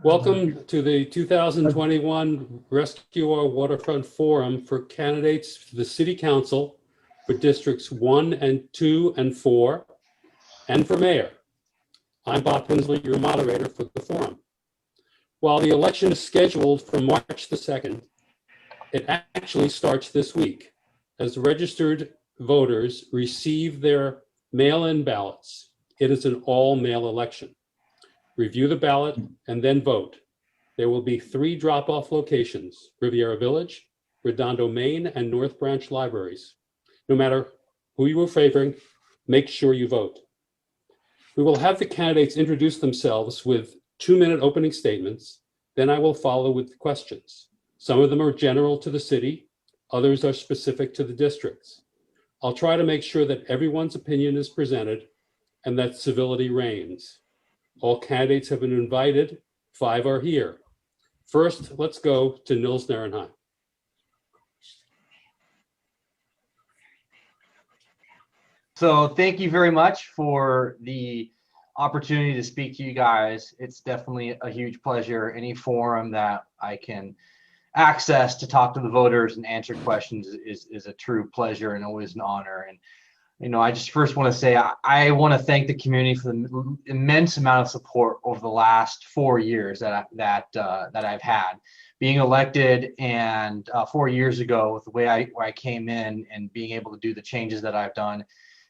Welcome to the 2021 Rescue Our Waterfront Forum for candidates to the City Council for Districts 1 and 2 and 4, and for Mayor. I'm Bob Hensley, your moderator for the forum. While the election is scheduled for March the 2nd, it actually starts this week as registered voters receive their mail-in ballots. It is an all-mail election. Review the ballot and then vote. There will be 3 drop-off locations: Riviera Village, Redondo, Maine, and North Branch Libraries. No matter who you are favoring, make sure you vote. We will have the candidates introduce themselves with 2-minute opening statements. Then I will follow with questions. Some of them are general to the city, others are specific to the districts. I'll try to make sure that everyone's opinion is presented and that civility reigns. All candidates have been invited. 5 are here. First, let's go to Nils Narenheim. So thank you very much for the opportunity to speak to you guys. It's definitely a huge pleasure. Any forum that I can access to talk to the voters and answer questions is a true pleasure and always an honor. And I just first want to say I want to thank the community for the immense amount of support over the last 4 years that I've had. Being elected and 4 years ago, with the way I came in and being able to do the changes that I've done,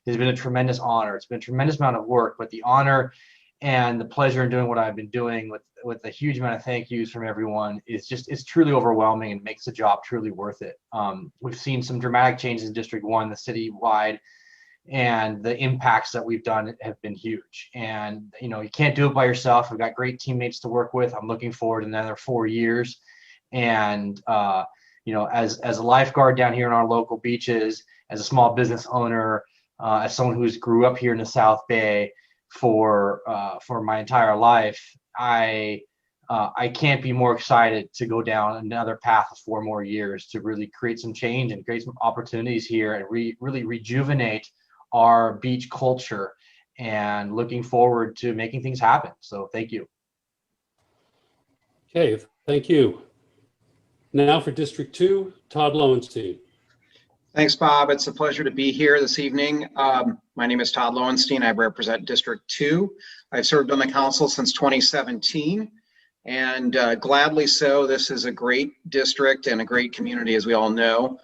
has been a tremendous honor. It's been a tremendous amount of work, but the honor and the pleasure in doing what I've been doing with a huge amount of thank yous from everyone is truly overwhelming and makes the job truly worth it. We've seen some dramatic changes in District 1, the citywide, and the impacts that we've done have been huge. And you can't do it by yourself. We've got great teammates to work with. I'm looking forward to another 4 years. And as a lifeguard down here in our local beaches, as a small business owner, as someone who's grew up here in the South Bay for my entire life, I can't be more excited to go down another path of 4 more years to really create some change and create some opportunities here and really rejuvenate our beach culture, and looking forward to making things happen. So thank you. Okay, thank you. Now for District 2, Todd Lowenstein. Thanks, Bob. It's a pleasure to be here this evening. My name is Todd Lowenstein. I represent District 2. I've served on the council since 2017, and gladly so. This is a great district and a great community, as we all know.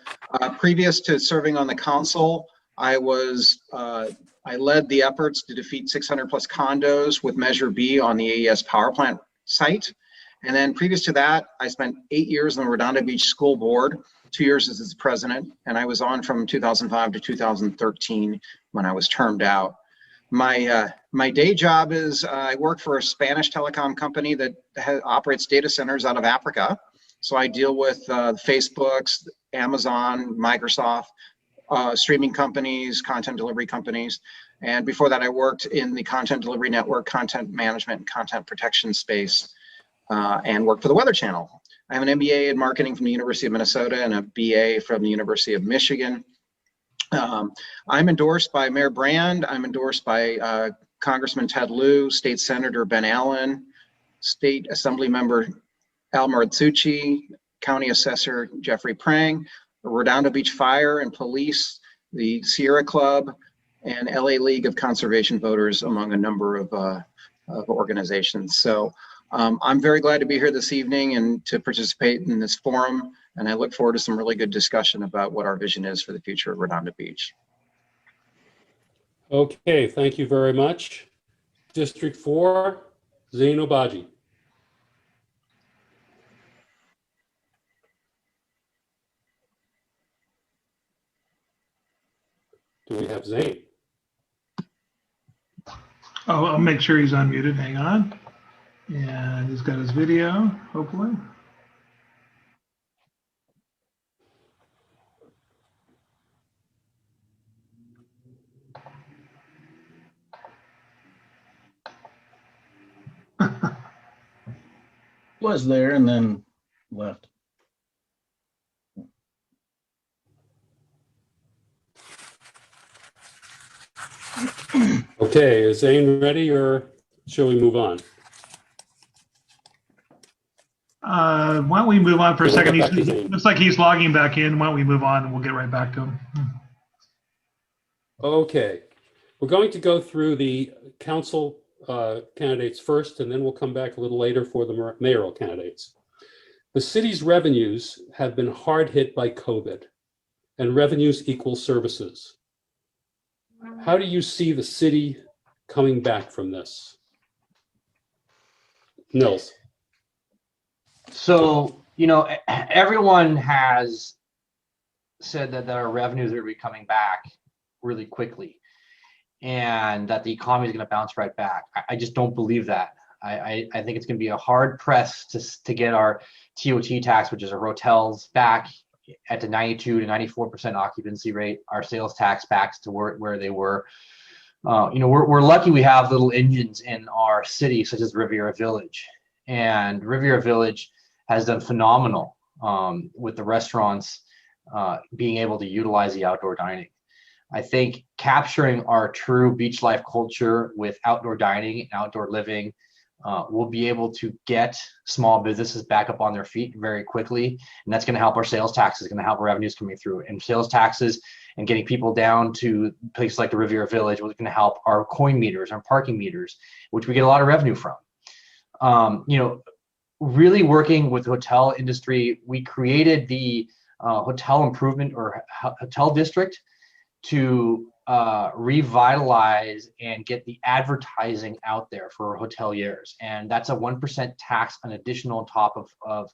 Previous to serving on the council, I led the efforts to defeat 600 plus condos with Measure B on the AES power plant site. And then previous to that, I spent 8 years on the Redondo Beach School Board, 2 years as its president, and I was on from 2005 to 2013 when I was termed out. My day job is I work for a Spanish telecom company that operates data centers out of Africa. So I deal with Facebook's, Amazon, Microsoft, streaming companies, content delivery companies. And before that, I worked in the content delivery network, content management, and content protection space, and worked for the Weather Channel. I have an MBA in marketing from the University of Minnesota and a BA from the University of Michigan. I'm endorsed by Mayor Brand. I'm endorsed by Congressman Ted Lieu, State Senator Ben Allen, State Assembly Member Al Marzzucci, County Assessor Jeffrey Prang, the Redondo Beach Fire and Police, the Sierra Club, and LA League of Conservation Voters, among a number of organizations. So I'm very glad to be here this evening and to participate in this forum, and I look forward to some really good discussion about what our vision is for the future of Redondo Beach. Okay, thank you very much. District 4, Zain Obaji. Do we have Zain? Oh, I'll make sure he's unmuted. Hang on. And he's got his video, hopefully. Was there and then left. Okay, is Zain ready, or shall we move on? Why don't we move on for a second? Back to Zane. Looks like he's logging back in. Why don't we move on and we'll get right back to him. Okay, we're going to go through the council candidates first, and then we'll come back a little later for the mayoral candidates. The city's revenues have been hard hit by COVID, and revenues equal services. How do you see the city coming back from this? Nils. So, everyone has said that our revenues are going to be coming back really quickly and that the economy is going to bounce right back. I just don't believe that. I think it's going to be a hard press to get our TOT tax, which is our hotels, back at the 92 to 94% occupancy rate, our sales tax back to where they were. We're lucky we have little engines in our city, such as Riviera Village. And Riviera Village has done phenomenal with the restaurants being able to utilize the outdoor dining. I think capturing our true beach life culture with outdoor dining and outdoor living will be able to get small businesses back up on their feet very quickly. And that's going to help our sales taxes, going to help our revenues coming through. And sales taxes and getting people down to places like the Riviera Village was going to help our coin meters, our parking meters, which we get a lot of revenue from. Really working with the hotel industry, we created the hotel improvement or hotel district to revitalize and get the advertising out there for hoteliers, and that's a 1% tax, an additional on top of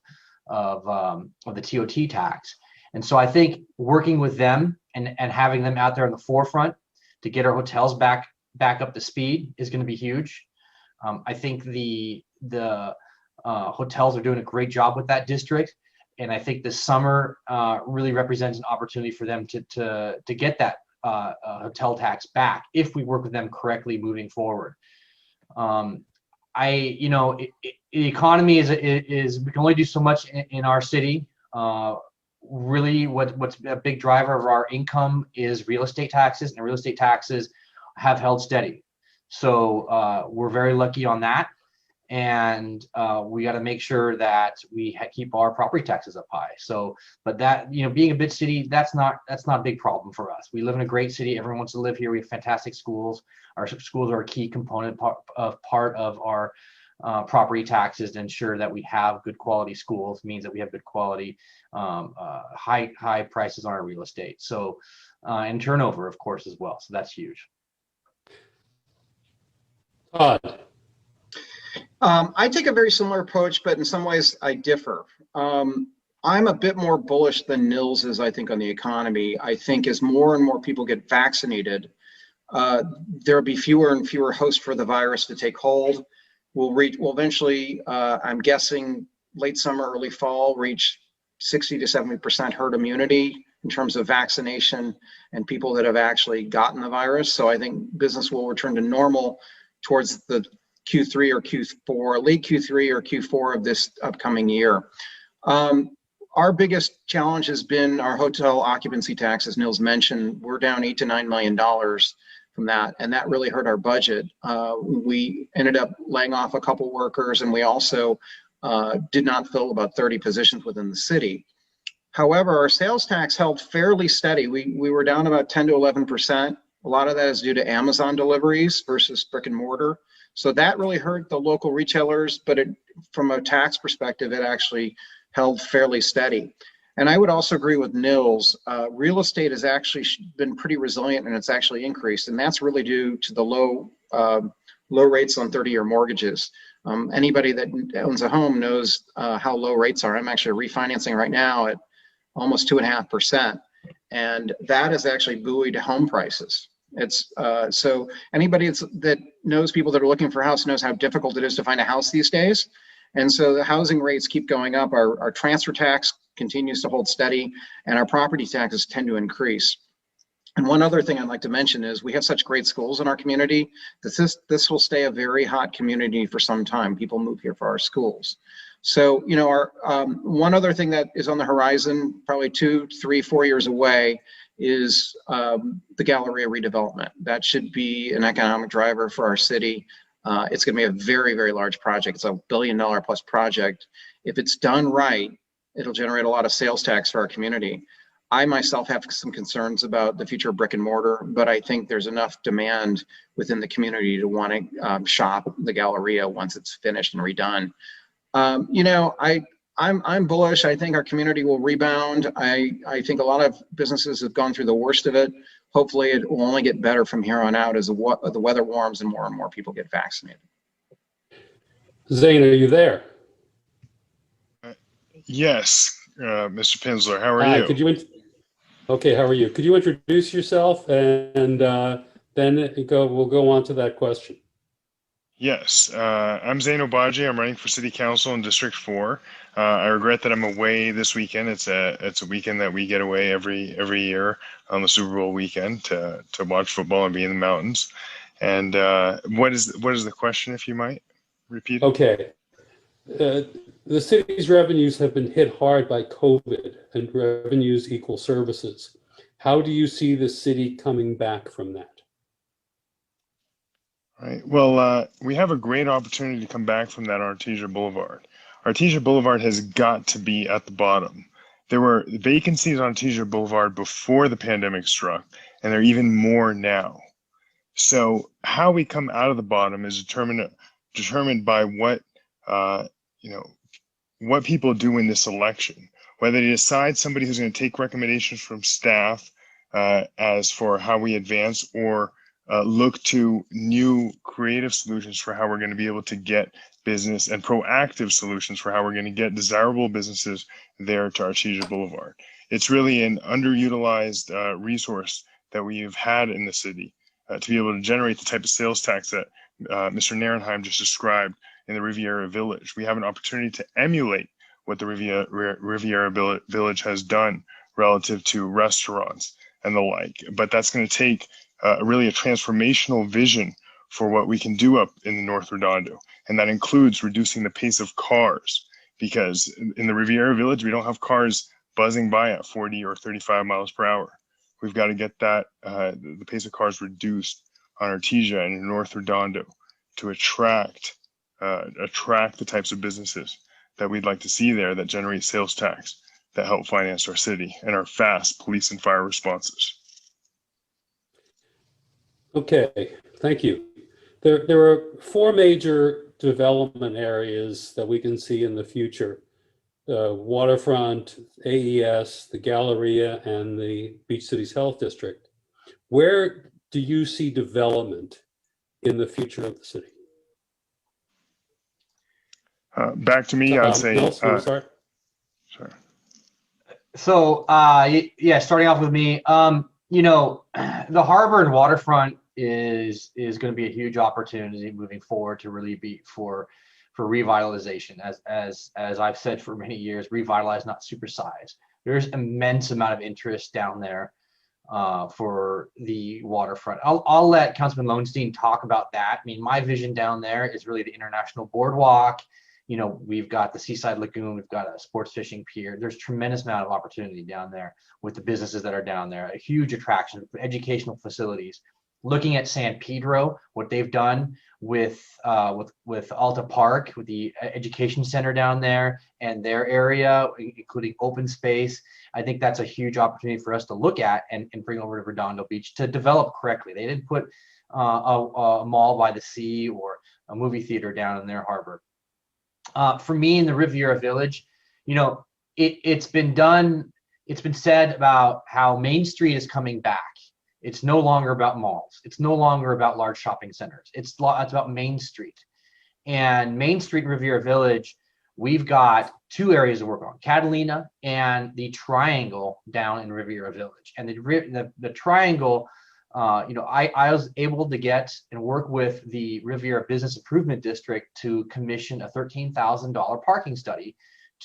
the TOT tax. And so I think working with them and having them out there in the forefront to get our hotels back up to speed is going to be huge. I think the hotels are doing a great job with that district, and I think this summer really represents an opportunity for them to get that hotel tax back if we work with them correctly moving forward. The economy is we can only do so much in our city. Really, what's a big driver of our income is real estate taxes, and real estate taxes have held steady. So we're very lucky on that. And we got to make sure that we keep our property taxes up high. So, but that, being a big city, that's not a big problem for us. We live in a great city. Everyone wants to live here. We have fantastic schools. Our schools are a key component part of our property taxes to ensure that we have good quality schools. Means that we have good quality, high prices on our real estate. So, and turnover, of course, as well. So that's huge. Todd. I take a very similar approach, but in some ways I differ. I'm a bit more bullish than Nils is, I think, on the economy. I think as more and more people get vaccinated, there'll be fewer and fewer hosts for the virus to take hold. We'll eventually, I'm guessing, late summer, early fall, reach 60 to 70% herd immunity in terms of vaccination and people that have actually gotten the virus. So I think business will return to normal towards the Q3 or Q4, late Q3 or Q4 of this upcoming year. Our biggest challenge has been our hotel occupancy tax, as Nils mentioned. We're down $8 to $9 million from that, and that really hurt our budget. We ended up laying off a couple workers, and we also did not fill about 30 positions within the city. However, our sales tax held fairly steady. We were down about 10 to 11%. A lot of that is due to Amazon deliveries versus brick and mortar. So that really hurt the local retailers, but from a tax perspective, it actually held fairly steady. And I would also agree with Nils. Real estate has actually been pretty resilient, and it's actually increased, and that's really due to the low rates on 30-year mortgages. Anybody that owns a home knows how low rates are. I'm actually refinancing right now at almost 2.5%, and that has actually buoyed home prices. It's so anybody that knows people that are looking for a house knows how difficult it is to find a house these days. And so the housing rates keep going up. Our transfer tax continues to hold steady, and our property taxes tend to increase. And one other thing I'd like to mention is we have such great schools in our community that this will stay a very hot community for some time. People move here for our schools. So, our one other thing that is on the horizon, probably 2, 3, 4 years away, is the Galleria redevelopment. That should be an economic driver for our city. It's going to be a very, very large project. It's a $1 billion+ project, If it's done right, it'll generate a lot of sales tax for our community. I myself have some concerns about the future of brick and mortar, but I think there's enough demand within the community to want to shop the Galleria once it's finished and redone. You know, I'm bullish. I think our community will rebound. I think a lot of businesses have gone through the worst of it. Hopefully it will only get better from here on out as the weather warms and more people get vaccinated. Zane, are you there? Yes, Mr. Pinsler, how are Hi, you? Okay, how are you? Could you introduce yourself and then we'll go on to that question. Yes, I'm Zane Obaji. I'm running for City Council in District 4. I regret that I'm away this weekend. It's a weekend that we get away every year on the Super Bowl weekend to watch football and be in the mountains. And what is the question, if you might repeat it? Okay. The city's revenues have been hit hard by COVID, and revenues equal services. How do you see the city coming back from that? Right. Well, we have a great opportunity to come back from that Artesia Boulevard. Artesia Boulevard has got to be at the bottom. There were vacancies on Artesia Boulevard before the pandemic struck, and there are even more now. So how we come out of the bottom is determined by what what people do in this election. Whether they decide somebody who's going to take recommendations from staff as for how we advance, or look to new creative solutions for how we're going to be able to get business, and proactive solutions for how we're going to get desirable businesses there to Artesia Boulevard. It's really an underutilized resource that we've had in the city to be able to generate the type of sales tax that Mr. Narenheim just described in the Riviera Village. We have an opportunity to emulate what the Riviera Village has done relative to restaurants and the like. But that's going to take really a transformational vision for what we can do up in the North Redondo. And that includes reducing the pace of cars, because in the Riviera Village, we don't have cars buzzing by at 40 or 35 miles per hour. We've got to get that the pace of cars reduced on Artesia and in North Redondo to attract the types of businesses that we'd like to see there, that generate sales tax, that help finance our city and our fast police and fire responses. Okay, thank you. There are four major development areas that we can see in the future: waterfront, AES, the Galleria, and the Beach Cities Health District. Where do you see development in the future of the city? Back to me, I'd say. Sorry. Sorry. So, yeah, starting off with me, you know, the harbor and waterfront is going to be a huge opportunity moving forward to really be for revitalization. As I've said for many years, revitalize, not supersize. There's immense amount of interest down there for the waterfront. I'll let Councilman Lowenstein talk about that. I mean, my vision down there is really the International Boardwalk. You know, we've got the Seaside Lagoon, we've got a sports fishing pier. There's tremendous amount of opportunity down there with the businesses that are down there, a huge attraction for educational facilities. Looking at San Pedro, what they've done with Alta Park, with the education center down there and their area, including open space, I think that's a huge opportunity for us to look at and bring over to Redondo Beach to develop correctly. They didn't put a mall by the sea or a movie theater down in their harbor. For me in the Riviera Village, you know, it's been said about how Main Street is coming back. It's no longer about malls. It's no longer about large shopping centers. It's about Main Street. And Main Street Riviera Village, we've got two areas to work on: Catalina and the Triangle down in Riviera Village. And the Triangle, you know, I was able to get and work with the Riviera Business Improvement District to commission a $13,000 parking study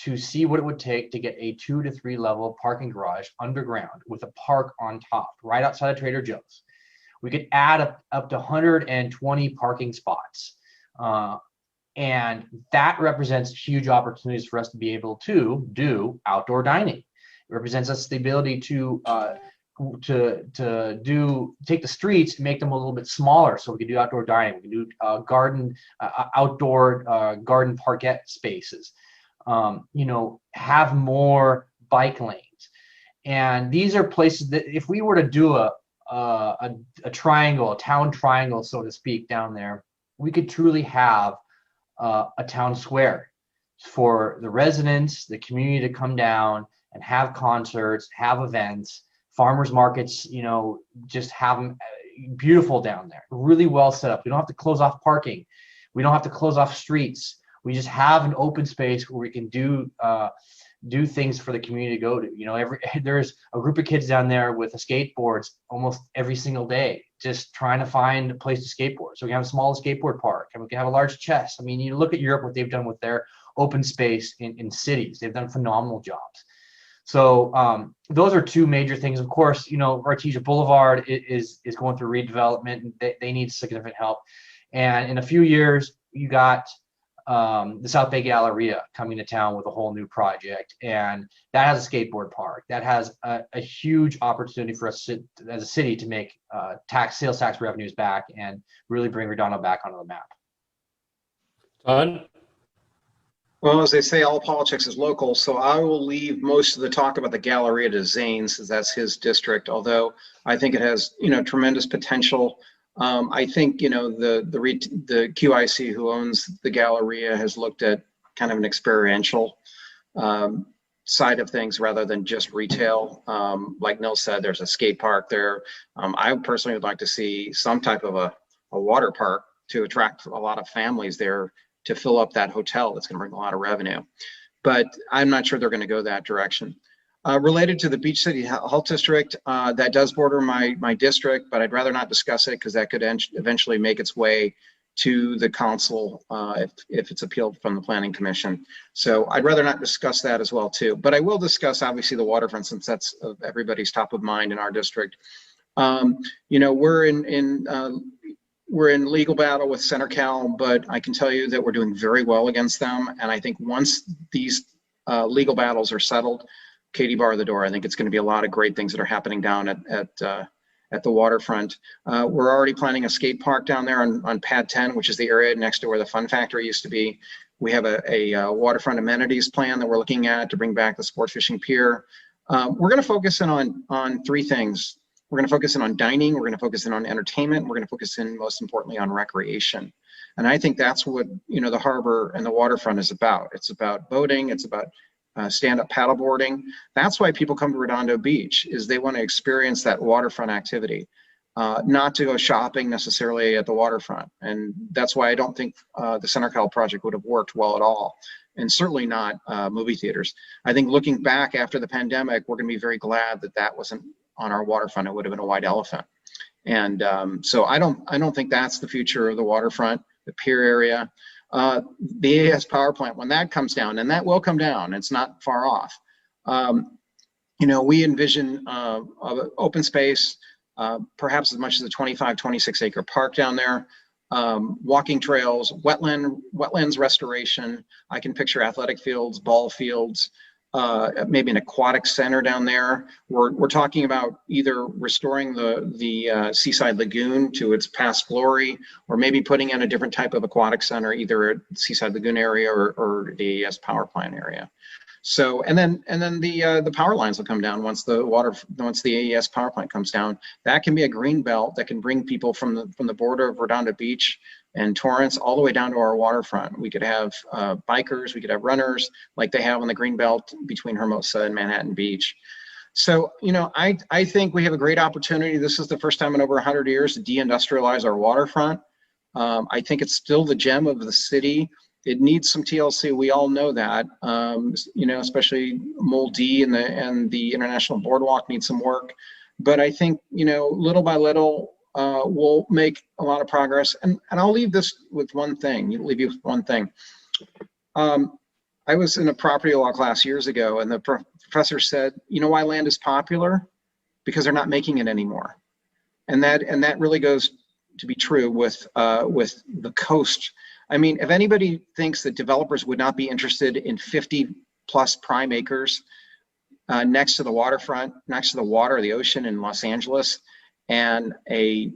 to see what it would take to get a 2 to 3 level parking garage underground with a park on top, right outside of Trader Joe's. We could add up to 120 parking spots. And that represents huge opportunities for us to be able to do outdoor dining. It represents us the ability to take the streets and make them a little bit smaller, so we can do outdoor dining. We can do outdoor garden parquet spaces. have more bike lanes. And these are places that if we were to do a triangle, a town triangle, so to speak, down there, we could truly have a town square for the residents, the community to come down and have concerts, have events, farmers markets, just have them beautiful down there, really well set up. We don't have to close off parking. We don't have to close off streets. We just have an open space where we can do things for the community to go to. There's a group of kids down there with skateboards almost every single day, just trying to find a place to skateboard. So we have a small skateboard park, and we can have a large chess. I mean, you look at Europe, what they've done with their open space in cities. They've done phenomenal jobs. So those are two major things. Of course, Artesia Boulevard is going through redevelopment, and they need significant help. And in a few years, you got the South Bay Galleria coming to town with a whole new project, and that has a skateboard park. That has a huge opportunity for us as a city to make sales tax revenues back and really bring Redondo back onto the map. Todd? Well, as they say, all politics is local, so I will leave most of the talk about the Galleria to Zane, since that's his district, although I think it has, tremendous potential. I think, the QIC who owns the Galleria has looked at kind of an experiential side of things rather than just retail. Like Nil said, there's a skate park there. I personally would like to see some type of a water park to attract a lot of families there to fill up that hotel. That's going to bring a lot of revenue. But I'm not sure they're going to go that direction. Related to the Beach City Health District, that does border my district, but I'd rather not discuss it because that could eventually make its way to the council if it's appealed from the Planning Commission. So I'd rather not discuss that as well too. But I will discuss obviously the waterfront, since that's everybody's top of mind in our district. We're in legal battle with CenterCal, but I can tell you that we're doing very well against them. And I think once these legal battles are settled, Katie bar the door. I think it's going to be a lot of great things that are happening down at the waterfront. We're already planning a skate park down there on Pad 10, which is the area next to where the Fun Factory used to be. We have a waterfront amenities plan that we're looking at to bring back the sport fishing pier. We're going to focus in on three things. We're going to focus in on dining, we're going to focus in on entertainment, we're going to focus in most importantly on recreation. And I think that's what the harbor and the waterfront is about. It's about boating, it's about stand-up paddleboarding. That's why people come to Redondo Beach, is they want to experience that waterfront activity, not to go shopping necessarily at the waterfront. And that's why I don't think the CenterCal project would have worked well at all, and certainly not movie theaters. I think looking back after the pandemic, we're going to be very glad that that wasn't on our waterfront. It would have been a white elephant. And so I don't think that's the future of the waterfront, the pier area. The AES power plant, when that comes down, and that will come down, it's not far off. We envision open space, perhaps as much as a 25, 26 acre park down there, walking trails, wetlands restoration. I can picture athletic fields, ball fields, maybe an aquatic center down there. We're talking about either restoring the Seaside Lagoon to its past glory, or maybe putting in a different type of aquatic center, either at Seaside Lagoon area or the AES power plant area. So, and then the power lines will come down once the AES power plant comes down. That can be a green belt that can bring people from the border of Redondo Beach and Torrance all the way down to our waterfront. We could have bikers, we could have runners like they have on the green belt between Hermosa and Manhattan Beach. So, I think we have a great opportunity. This is the first time in over 100 years to deindustrialize our waterfront. I think it's still the gem of the city. It needs some TLC. We all know that, especially Mole D and the International Boardwalk needs some work. But I think, little by little, we'll make a lot of progress. And I'll leave this with one thing. Leave you with one thing. I was in a property law class years ago, and the professor said, you know why land is popular? Because they're not making it anymore. And that really goes to be true with the coast. I mean, if anybody thinks that developers would not be interested in 50 plus prime acres next to the waterfront, next to the water, the ocean in Los Angeles, and a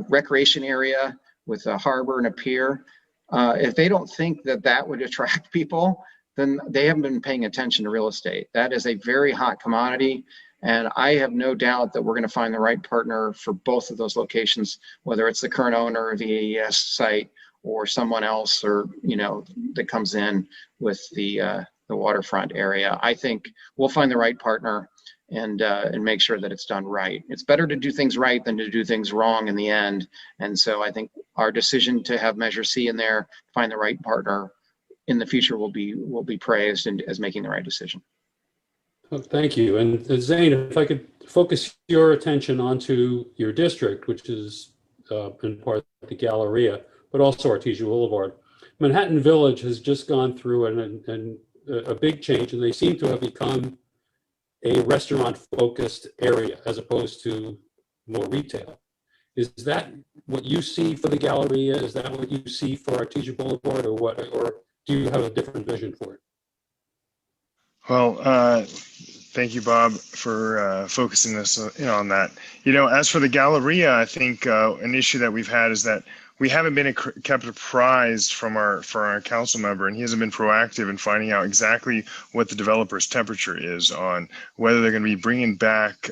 recreation area with a harbor and a pier, if they don't think that would attract people, then they haven't been paying attention to real estate. That is a very hot commodity. And I have no doubt that we're going to find the right partner for both of those locations, whether it's the current owner of the AES site or someone else, or, you know, that comes in with the waterfront area. I think we'll find the right partner and make sure that it's done right. It's better to do things right than to do things wrong in the end. And so I think our decision to have Measure C in there, find the right partner in the future, will be praised and as making the right decision. Oh, thank you. And Zane, if I could focus your attention onto your district, which is in part the Galleria, but also Artesia Boulevard. Manhattan Village has just gone through a big change, and they seem to have become a restaurant-focused area as opposed to more retail. Is that what you see for the Galleria? Is that what you see for Artesia Boulevard, or what? Or do you have a different vision for it? Well, thank you, Bob, for focusing us on that. You know, as for the Galleria, I think an issue that we've had is that we haven't been kept apprised from our council member, and he hasn't been proactive in finding out exactly what the developer's temperature is on whether they're going to be bringing back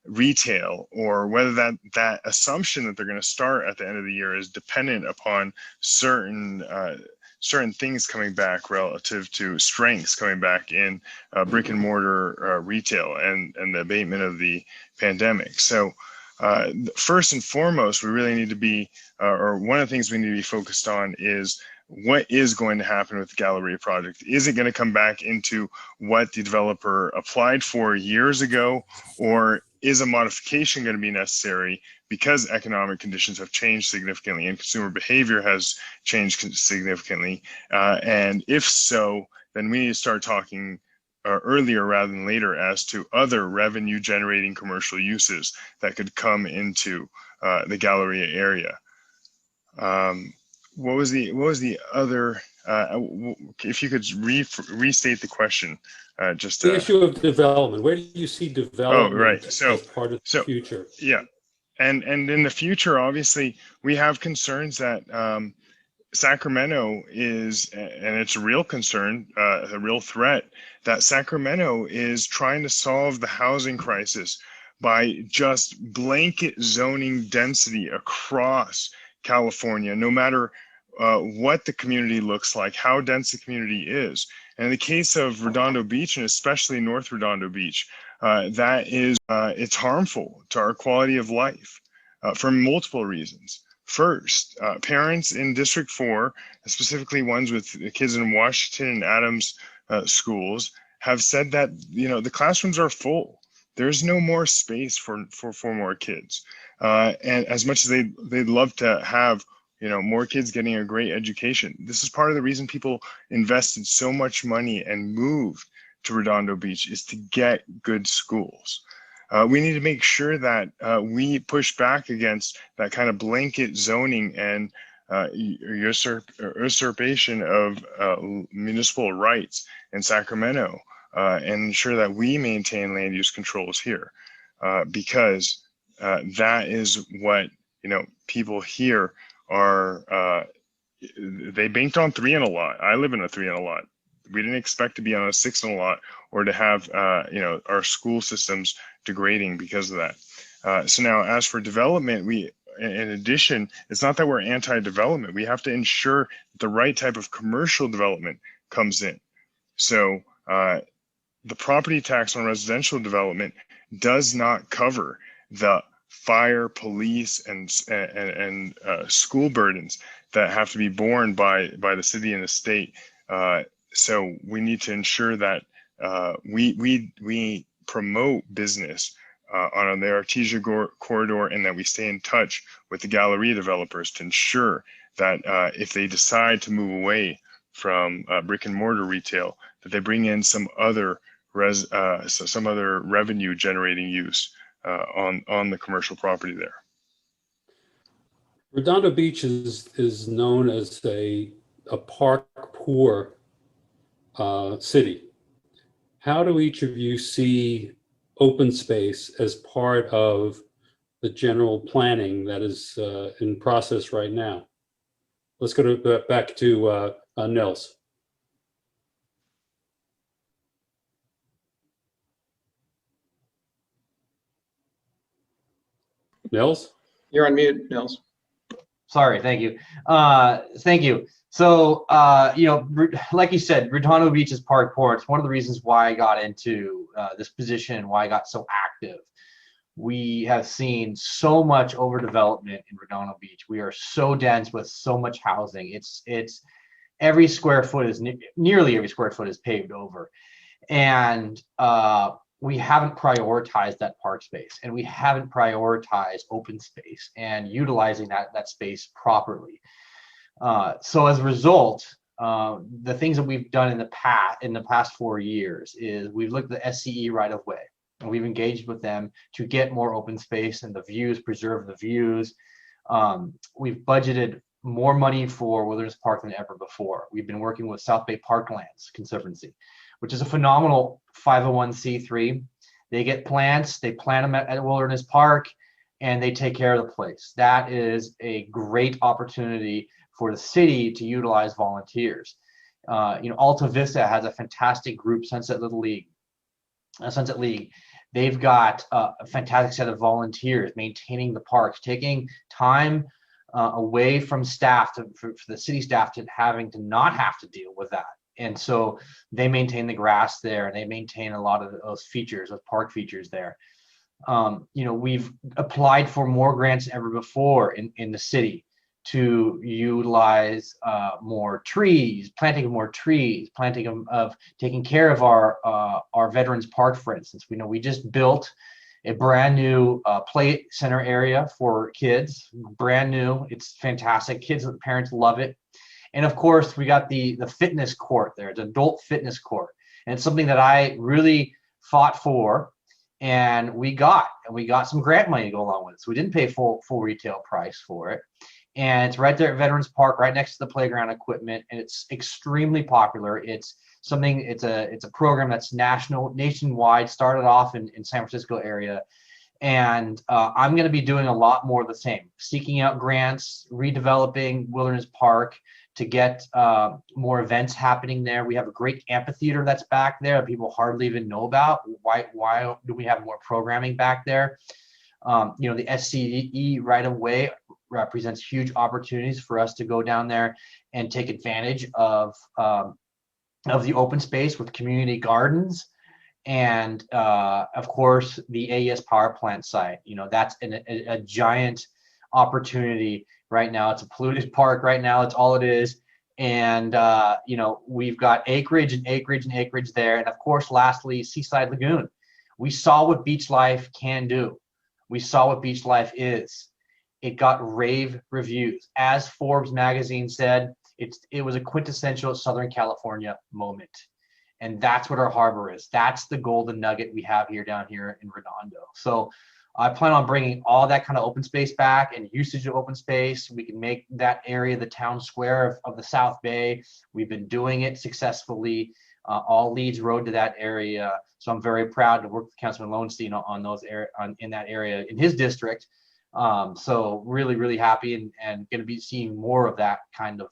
retail, or whether that assumption that they're going to start at the end of the year is dependent upon certain things coming back relative to strengths coming back in brick and mortar retail and the abatement of the pandemic. So first and foremost, we really need to be, or one of the things we need to be focused on is what is going to happen with the Galleria project. Is it going to come back into what the developer applied for years ago, or is a modification going to be necessary because economic conditions have changed significantly and consumer behavior has changed significantly? And if so, then we need to start talking earlier rather than later as to other revenue generating commercial uses that could come into the Galleria area. What was the other, if you could restate the question, just The issue of development. Where do you see development right. So, as part of the future? Yeah. And in the future, obviously, we have concerns that Sacramento is, and it's a real concern, a real threat, that Sacramento is trying to solve the housing crisis by just blanket zoning density across California, no matter what the community looks like, how dense the community is. And in the case of Redondo Beach, and especially North Redondo Beach, that is, it's harmful to our quality of life for multiple reasons. First, parents in District 4, specifically ones with kids in Washington and Adams schools, have said that, you know, the classrooms are full. There's no more space for more kids. And as much as they'd love to have, you know, more kids getting a great education, this is part of the reason people invested so much money and moved to Redondo Beach, is to get good schools. We need to make sure that we push back against that kind of blanket zoning and usurpation of municipal rights in Sacramento, and ensure that we maintain land use controls here, because that is what, you know, people here are, they banked on 3 and a lot. I live in a 3 and a lot. We didn't expect to be on a 6 and a lot, or to have, you know, our school systems degrading because of that. So now, as for development, we, in addition, it's not that we're anti-development. We have to ensure the right type of commercial development comes in. So the property tax on residential development does not cover the fire, police, and school burdens that have to be borne by the city and the state. So we need to ensure that we promote business on the Artesia corridor, and that we stay in touch with the Galleria developers to ensure that if they decide to move away from brick and mortar retail, that they bring in some other revenue generating use on the commercial property there. Redondo Beach is known as a park poor city. How do each of you see open space as part of the general planning that is in process right now? Let's go back to Nels. Nils? You're on mute, Nils. Sorry, thank you. Thank you. So, like you said, Redondo Beach is park ports. One of the reasons why I got into this position, why I got so active. We have seen so much overdevelopment in Redondo Beach. We are so dense with so much housing. It's every square foot is nearly every square foot is paved over, and we haven't prioritized that park space, and we haven't prioritized open space and utilizing that space properly. So as a result, the things that we've done in the past 4 years is we've looked at the SCE right of way, and we've engaged with them to get more open space and the views, preserve the views. We've budgeted more money for Wilderness Park than ever before. We've been working with South Bay Parklands Conservancy, which is a phenomenal 501c3. They get plants, they plant them at Wilderness Park, and they take care of the place. That is a great opportunity for the city to utilize volunteers. Alta Vista has a fantastic group, Sunset League. They've got a fantastic set of volunteers maintaining the parks, taking time away from staff for the city staff to not have to deal with that. And so they maintain the grass there, and they maintain a lot of those features, those park features there. We've applied for more grants than ever before in the city to utilize more trees, planting of more trees, taking care of our Veterans Park, for instance. We just built a brand new play center area for kids, brand new. It's fantastic. Kids and parents love it. And of course, we got the fitness court there, the adult fitness court. And it's something that I really fought for, and we got some grant money to go along with it. So we didn't pay full retail price for it. And it's right there at Veterans Park, right next to the playground equipment, and it's extremely popular. It's a program that's nationwide, started off in San Francisco area. And I'm going to be doing a lot more of the same, seeking out grants, redeveloping Wilderness Park to get more events happening there. We have a great amphitheater that's back there that people hardly even know about. Why do we have more programming back there? The SCE right away represents huge opportunities for us to go down there and take advantage of the open space with community gardens. And of course, the AES power plant site, that's a giant opportunity right now. It's a polluted park right now. It's all it is. And, we've got acreage and acreage and acreage there. And of course, lastly, Seaside Lagoon. We saw what beach life can do. We saw what beach life is. It got rave reviews. As Forbes magazine said, it was a quintessential Southern California moment. And that's what our harbor is. That's the golden nugget we have down here in Redondo. So I plan on bringing all that kind of open space back and usage of open space. We can make that area the town square of the South Bay. We've been doing it successfully. All leads road to that area. So I'm very proud to work with Councilman Lowenstein in that area in his district. So really, really happy and going to be seeing more of that kind of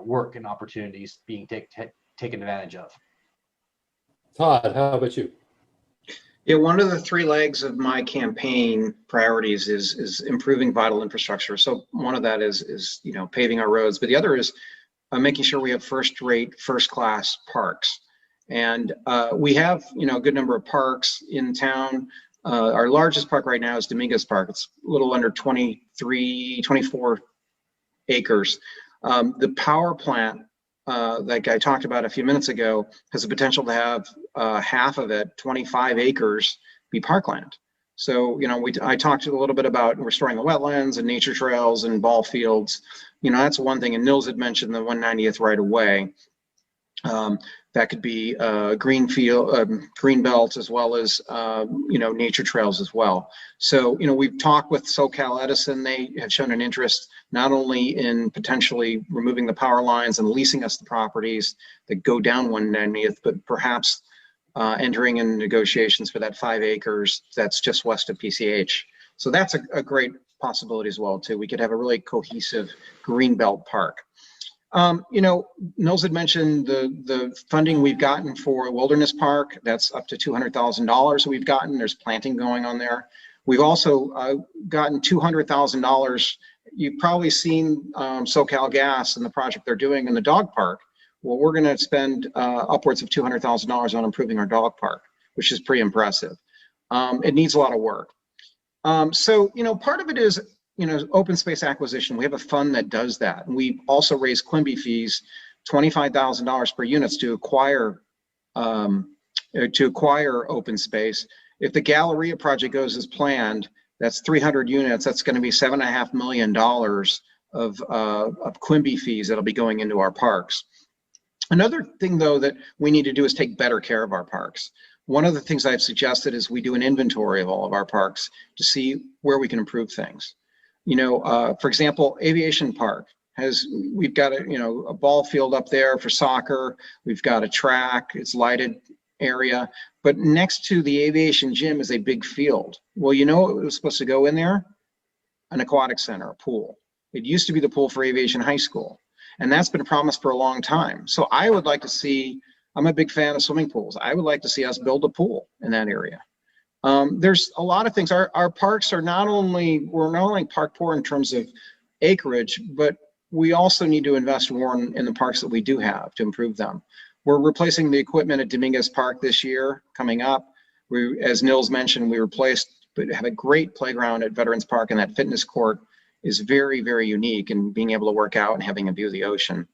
work and opportunities being taken advantage of. Todd, how about you? Yeah, one of the 3 legs of my campaign priorities is improving vital infrastructure. So one of that is paving our roads, but the other is making sure we have first-rate, first-class parks. And we have a good number of parks in town. Our largest park right now is Dominguez Park. It's a little under 24 acres. The power plant that I talked about a few minutes ago has the potential to have half of it, 25 acres, be parkland. So, I talked a little bit about restoring the wetlands and nature trails and ball fields. That's one thing. And Nils had mentioned the 190th right away. That could be green belt, as well as nature trails as well. So we've talked with SoCal Edison. They have shown an interest not only in potentially removing the power lines and leasing us the properties that go down 190th, but perhaps entering in negotiations for that 5 acres that's just west of PCH. So that's a great possibility as well too. We could have a really cohesive greenbelt park. Nils had mentioned the funding we've gotten for Wilderness Park. That's up to $200,000 that we've gotten. There's planting going on there. We've also gotten $200,000. You've probably seen SoCal Gas and the project they're doing in the dog park. Well, we're going to spend upwards of $200,000 on improving our dog park, which is pretty impressive. It needs a lot of work. So, part of it is, open space acquisition. We have a fund that does that. And we also raise Quimby fees, $25,000 per units to acquire open space. If the Galleria project goes as planned, that's 300 units. That's going to be $7.5 million of Quimby fees that'll be going into our parks. Another thing, though, that we need to do is take better care of our parks. One of the things I've suggested is we do an inventory of all of our parks to see where we can improve things. For example, Aviation Park we've got a ball field up there for soccer. We've got a track, it's lighted area, but next to the aviation gym is a big field. Well, what was supposed to go in there? An aquatic center, a pool. It used to be the pool for Aviation High School, and that's been promised for a long time. So I would like to see, I'm a big fan of swimming pools. I would like to see us build a pool in that area. There's a lot of things. Our parks are we're not only park poor in terms of acreage, but we also need to invest more in the parks that we do have to improve them. We're replacing the equipment at Dominguez Park this year, coming up. As Nils mentioned, we have a great playground at Veterans Park, and that fitness court is very, very unique in being able to work out and having a view of the ocean.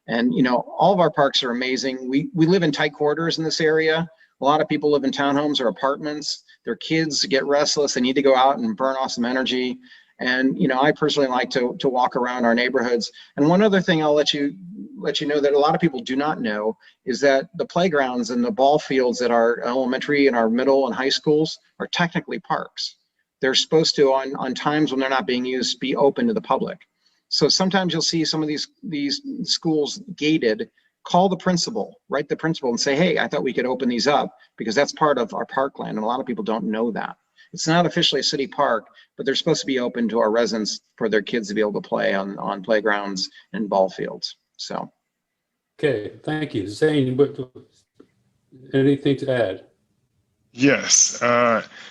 And, all of our parks are amazing. We live in tight quarters in this area. A lot of people live in townhomes or apartments. Their kids get restless. They need to go out and burn off some energy. And, I personally like to walk around our neighborhoods. And one other thing I'll let you know that a lot of people do not know is that the playgrounds and the ball fields at our elementary and our middle and high schools are technically parks. They're supposed to, on times when they're not being used, be open to the public. So sometimes you'll see some of these schools gated. Call the principal, write the principal and say, hey, I thought we could open these up because that's part of our parkland. And a lot of people don't know that. It's not officially a city park, but they're supposed to be open to our residents for their kids to be able to play on playgrounds and ball fields. So. Okay, thank you. Zane, anything to add? Yes.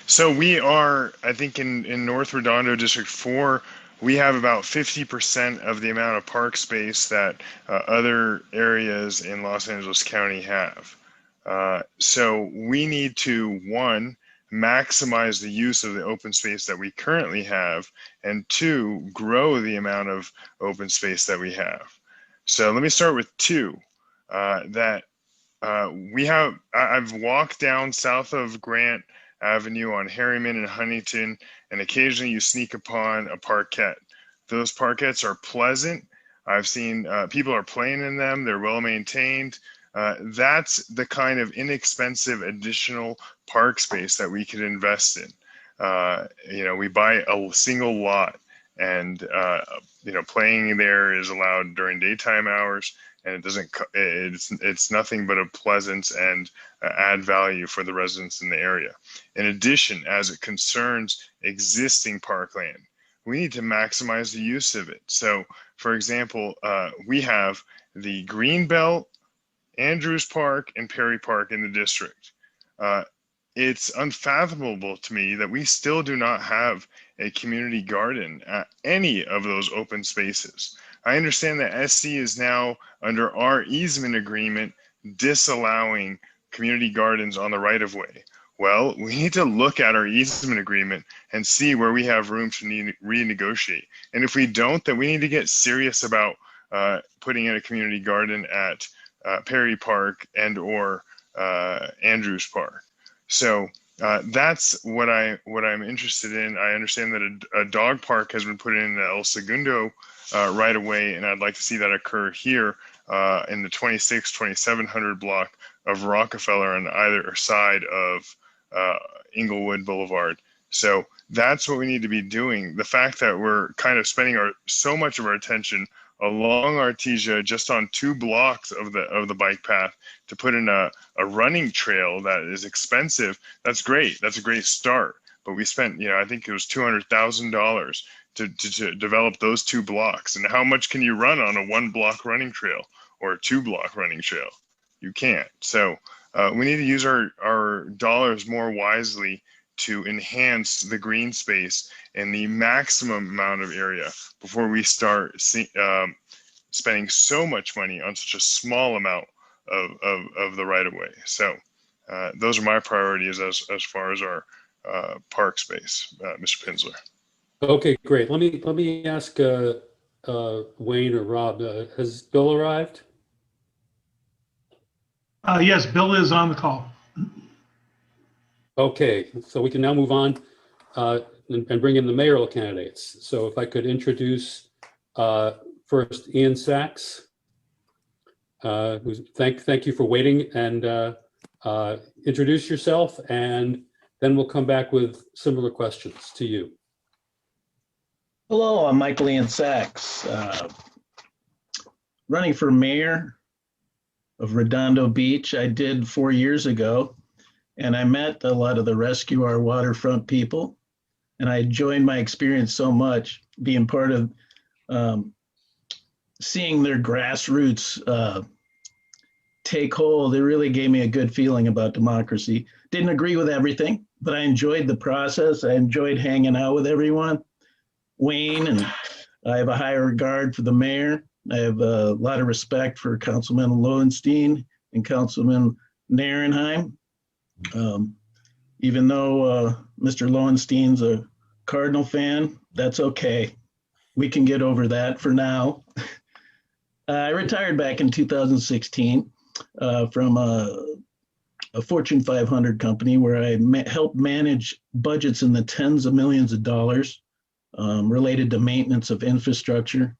So we are, I think in North Redondo District 4, we have about 50% of the amount of park space that other areas in Los Angeles County have. So we need to, one, maximize the use of the open space that we currently have, and two, grow the amount of open space that we have. So let me start with two. I've walked down south of Grant Avenue on Harriman and Huntington, and occasionally you sneak upon a parquet. Those parquets are pleasant. I've seen people are playing in them. They're well maintained. That's the kind of inexpensive additional park space that we could invest in. We buy a single lot, and playing there is allowed during daytime hours, and it's nothing but a pleasance and add value for the residents in the area. In addition, as it concerns existing parkland, we need to maximize the use of it. So, for example, we have the Greenbelt, Andrews Park, and Perry Park in the district. It's unfathomable to me that we still do not have a community garden at any of those open spaces. I understand that SC is now, under our easement agreement, disallowing community gardens on the right-of-way. Well, we need to look at our easement agreement and see where we have room to renegotiate. And if we don't, then we need to get serious about putting in a community garden at Perry Park and or Andrews Park. So that's what I'm interested in. I understand that a dog park has been put in El Segundo right away, and I'd like to see that occur here in the 2700 block of Rockefeller on either side of Inglewood Boulevard. So that's what we need to be doing. The fact that we're kind of spending so much of our attention along Artesia, just on 2 blocks of the bike path, to put in a running trail that is expensive, that's great. That's a great start. But we spent, I think it was $200,000 to develop those 2 blocks. And how much can you run on a 1-block running trail or a 2-block running trail? You can't. So we need to use our dollars more wisely to enhance the green space and the maximum amount of area before we start spending so much money on such a small amount of the right of way. So those are my priorities as far as our park space, Mr. Pinsler. Okay, great. Let me ask Wayne or Rob, has Bill arrived? Yes, Bill is on the call. Okay, so we can now move on and bring in the mayoral candidates. So if I could introduce first Ian Sachs. Thank you for waiting, and introduce yourself, and then we'll come back with similar questions to you. Hello, I'm Michael Ian Sachs, running for mayor of Redondo Beach. I did 4 years ago, and I met a lot of the Rescue Our Waterfront people, and I enjoyed my experience so much being part of seeing their grassroots take hold. It really gave me a good feeling about democracy. Didn't agree with everything, but I enjoyed the process. I enjoyed hanging out with everyone. Wayne, and I have a high regard for the mayor. I have a lot of respect for Councilman Lowenstein and Councilman Narenheim. Even though Mr. Lowenstein's a Cardinal fan, that's okay. We can get over that for now. I retired back in 2016 from a Fortune 500 company where I helped manage budgets in the tens of millions of dollars related to maintenance of infrastructure.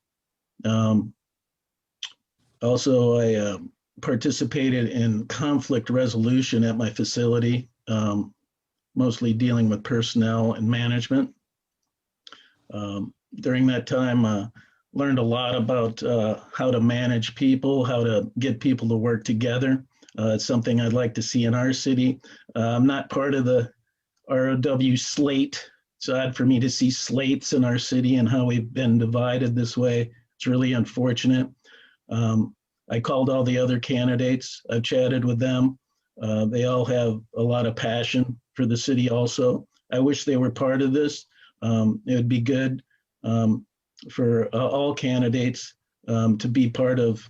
Also, I participated in conflict resolution at my facility, mostly dealing with personnel and management. During that time, learned a lot about how to manage people, how to get people to work together. It's something I'd like to see in our city. I'm not part of the ROW slate. It's odd for me to see slates in our city and how we've been divided this way. It's really unfortunate. I called all the other candidates. I've chatted with them. They all have a lot of passion for the city also. I wish they were part of this. It would be good for all candidates to be part of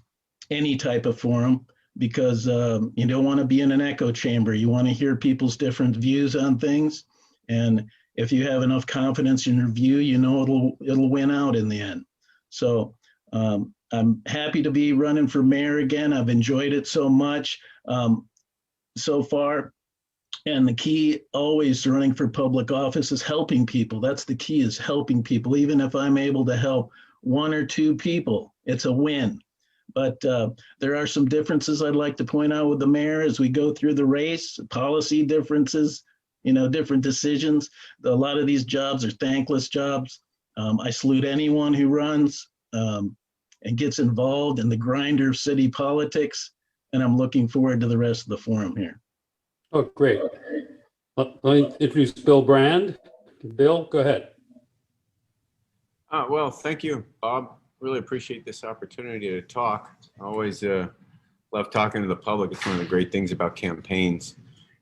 any type of forum, because you don't want to be in an echo chamber. You want to hear people's different views on things. And if you have enough confidence in your view, you know it'll win out in the end. So I'm happy to be running for mayor again. I've enjoyed it so much so far. And the key always running for public office is helping people. That's the key, is helping people. Even if I'm able to help 1 or 2 people, it's a win. But there are some differences I'd like to point out with the mayor as we go through the race, policy differences, different decisions. A lot of these jobs are thankless jobs. I salute anyone who runs and gets involved in the grinder of city politics. And I'm looking forward to the rest of the forum here. Oh, great. Let me introduce Bill Brand. Bill, go ahead. Well, thank you, Bob. Really appreciate this opportunity to talk. I always love talking to the public. It's one of the great things about campaigns.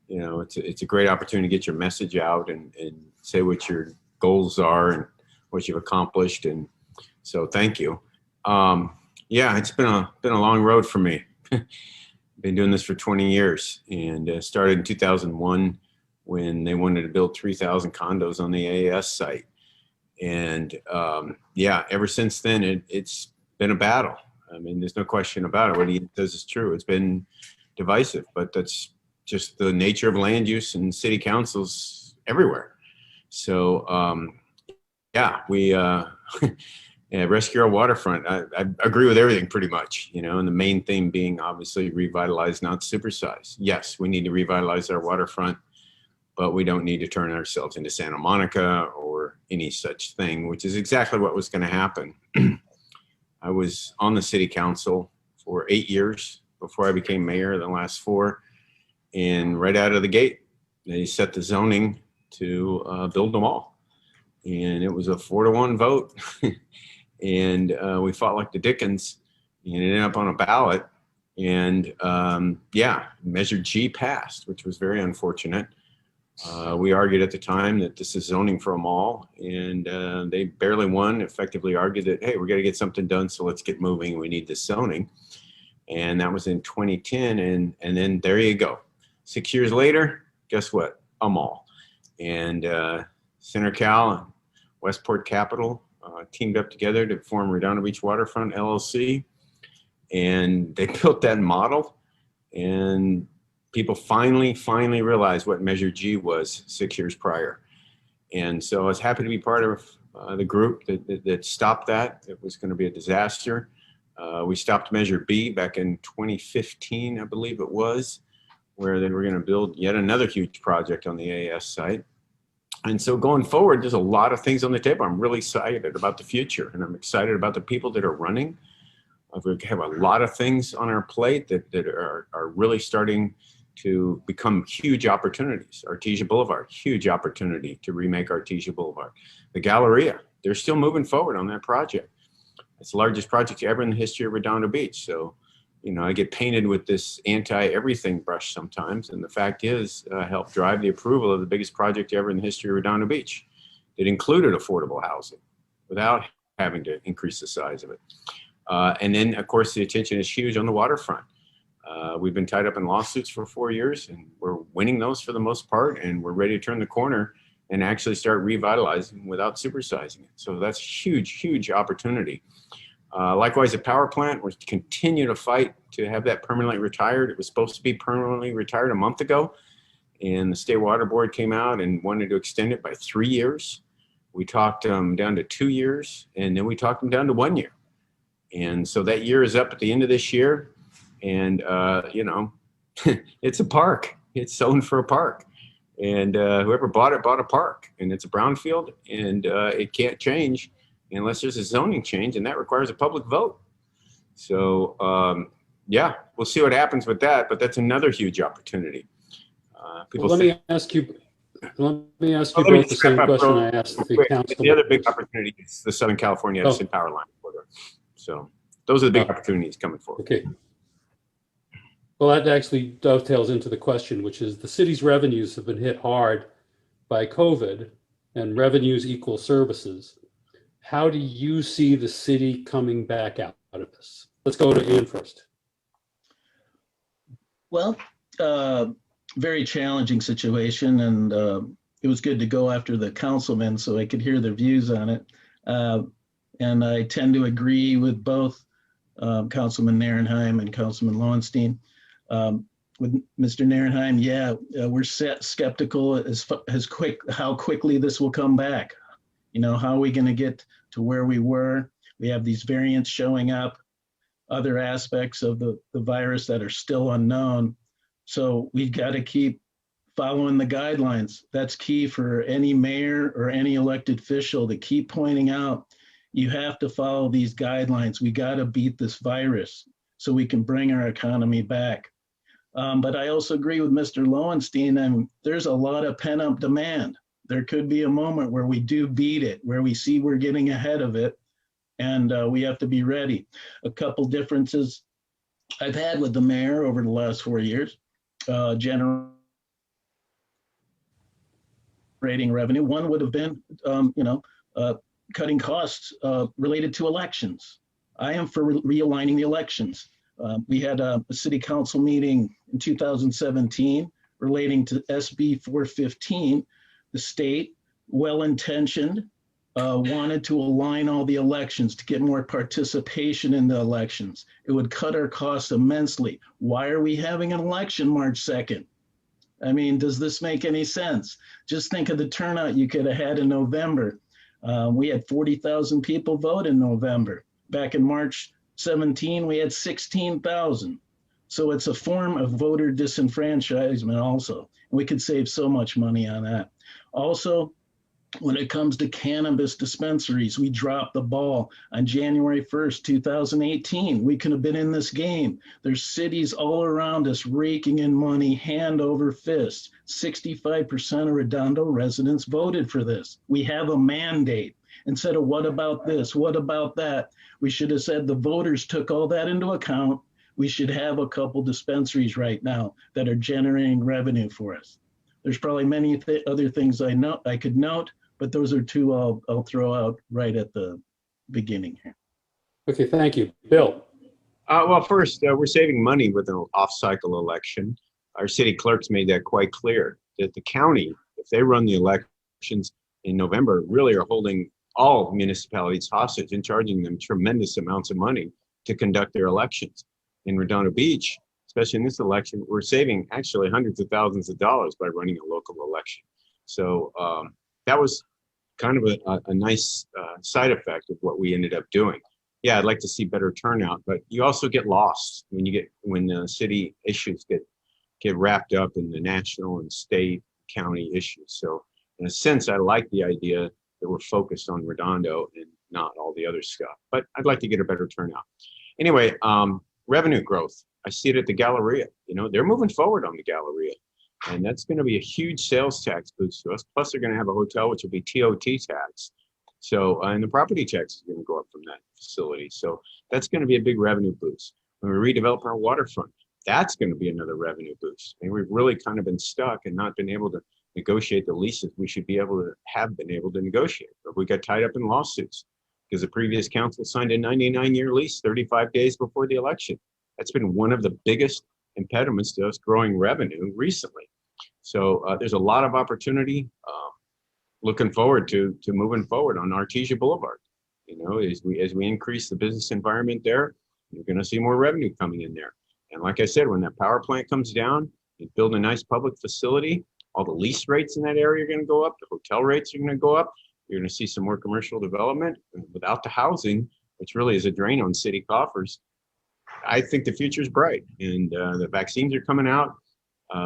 It's a great opportunity to get your message out and say what your goals are and what you've accomplished. And so thank you. Yeah, it's been a long road for me. Been doing this for 20 years, and started in 2001 when they wanted to build 3,000 condos on the AAS site. And yeah, ever since then, it's been a battle. I mean, there's no question about it. What he does is true. It's been divisive, but that's just the nature of land use and city councils everywhere. So yeah, we Rescue Our Waterfront. I agree with everything pretty much, and the main theme being obviously revitalize, not supersize. Yes, we need to revitalize our waterfront, but we don't need to turn ourselves into Santa Monica or any such thing, which is exactly what was going to happen. I was on the city council for 8 years before I became mayor, the last 4. And right out of the gate, they set the zoning to build them all. And it was a 4-to-1 vote. And we fought like the Dickens, and it ended up on a ballot. And yeah, Measure G passed, which was very unfortunate. We argued at the time that this is zoning for a mall, and they barely won, effectively argued that, hey, we're going to get something done, so let's get moving. We need this zoning. And that was in 2010. And then there you go. 6 years later, guess what? A mall. And Center Cal and Westport Capital teamed up together to form Redondo Beach Waterfront LLC. And they built that model. And people finally realized what Measure G was 6 years prior. And so I was happy to be part of the group that stopped that. It was going to be a disaster. We stopped Measure B back in 2015, I believe it was, where they were going to build yet another huge project on the AS site. And so going forward, there's a lot of things on the table. I'm really excited about the future, and I'm excited about the people that are running. We have a lot of things on our plate that are really starting to become huge opportunities. Artesia Boulevard, huge opportunity to remake Artesia Boulevard. The Galleria, they're still moving forward on that project. It's the largest project ever in the history of Redondo Beach. So, you know, I get painted with this anti-everything brush sometimes. And the fact is, I helped drive the approval of the biggest project ever in the history of Redondo Beach. It included affordable housing without having to increase the size of it. And then, of course, the attention is huge on the waterfront. We've been tied up in lawsuits for 4 years, and we're winning those for the most part, and we're ready to turn the corner and actually start revitalizing without supersizing it. So that's huge, huge opportunity. Likewise, a power plant, we continue to fight to have that permanently retired. It was supposed to be permanently retired a month ago, and the State Water Board came out and wanted to extend it by 3 years. We talked them down to 2 years, and then we talked them down to 1 year. And so that year is up at the end of this year. And, you know, it's a park. It's zoned for a park. And whoever bought it bought a park. And it's a brownfield, and it can't change unless there's a zoning change, and that requires a public vote. So, yeah, we'll see what happens with that. But that's another huge opportunity. Well, let me ask you both the same question I asked the council. The other big opportunity is the Southern California Edison power line corridor. So those are the big opportunities coming forward. Okay. Well, that actually dovetails into the question, which is the city's revenues have been hit hard by COVID, and revenues equal services. How do you see the city coming back out of this? Let's go to Ian first. Well, very challenging situation, and it was good to go after the councilmen so I could hear their views on it. And I tend to agree with both Councilman Narenheim and Councilman Lowenstein. With Mr. Narenheim, yeah, we're skeptical how quickly this will come back. You know, how are we going to get to where we were? We have these variants showing up, other aspects of the virus that are still unknown. So we've got to keep following the guidelines. That's key for any mayor or any elected official to keep pointing out. You have to follow these guidelines. We got to beat this virus so we can bring our economy back. But I also agree with Mr. Lowenstein, and there's a lot of pent-up demand. There could be a moment where we do beat it, where we see we're getting ahead of it, and we have to be ready. A couple differences I've had with the mayor over the last 4 years, generating revenue. One would have been, cutting costs related to elections. I am for realigning the elections. We had a city council meeting in 2017 relating to SB 415. The state, well-intentioned, wanted to align all the elections to get more participation in the elections. It would cut our costs immensely. Why are we having an election March 2nd? I mean, does this make any sense? Just think of the turnout you could have had in November. We had 40,000 people vote in November. Back in March 17, we had 16,000. So it's a form of voter disenfranchisement also. And we could save so much money on that. Also, when it comes to cannabis dispensaries, we dropped the ball on January 1st, 2018. We could have been in this game. There's cities all around us raking in money, hand over fist. 65% of Redondo residents voted for this. We have a mandate. Instead of what about this, what about that? We should have said the voters took all that into account. We should have a couple dispensaries right now that are generating revenue for us. There's probably many other things I could note, but those are two I'll throw out right at the beginning here. Okay, thank you. Bill? Well, first, we're saving money with an off-cycle election. Our city clerks made that quite clear, that the county, if they run the elections in November, really are holding all municipalities hostage and charging them tremendous amounts of money to conduct their elections. In Redondo Beach, especially in this election, we're saving actually hundreds of thousands of dollars by running a local election. So that was kind of a nice side effect of what we ended up doing. Yeah, I'd like to see better turnout, but you also get lost when the city issues get wrapped up in the national and state county issues. So in a sense, I like the idea that we're focused on Redondo and not all the other stuff, but I'd like to get a better turnout. Anyway, revenue growth. I see it at the Galleria. They're moving forward on the Galleria, and that's going to be a huge sales tax boost to us. Plus, they're going to have a hotel, which will be TOT tax. So, and the property tax is going to go up from that facility. So that's going to be a big revenue boost. When we redevelop our waterfront, that's going to be another revenue boost. And we've really kind of been stuck and not been able to negotiate the leases we should be able to have been able to negotiate. But we got tied up in lawsuits because the previous council signed a 99-year lease 35 days before the election. That's been one of the biggest impediments to us growing revenue recently. So there's a lot of opportunity. Looking forward to moving forward on Artesia Boulevard. As we increase the business environment there, you're going to see more revenue coming in there. And like I said, when that power plant comes down, you build a nice public facility, all the lease rates in that area are going to go up, the hotel rates are going to go up, you're going to see some more commercial development. And without the housing, which really is a drain on city coffers, I think the future is bright. And the vaccines are coming out.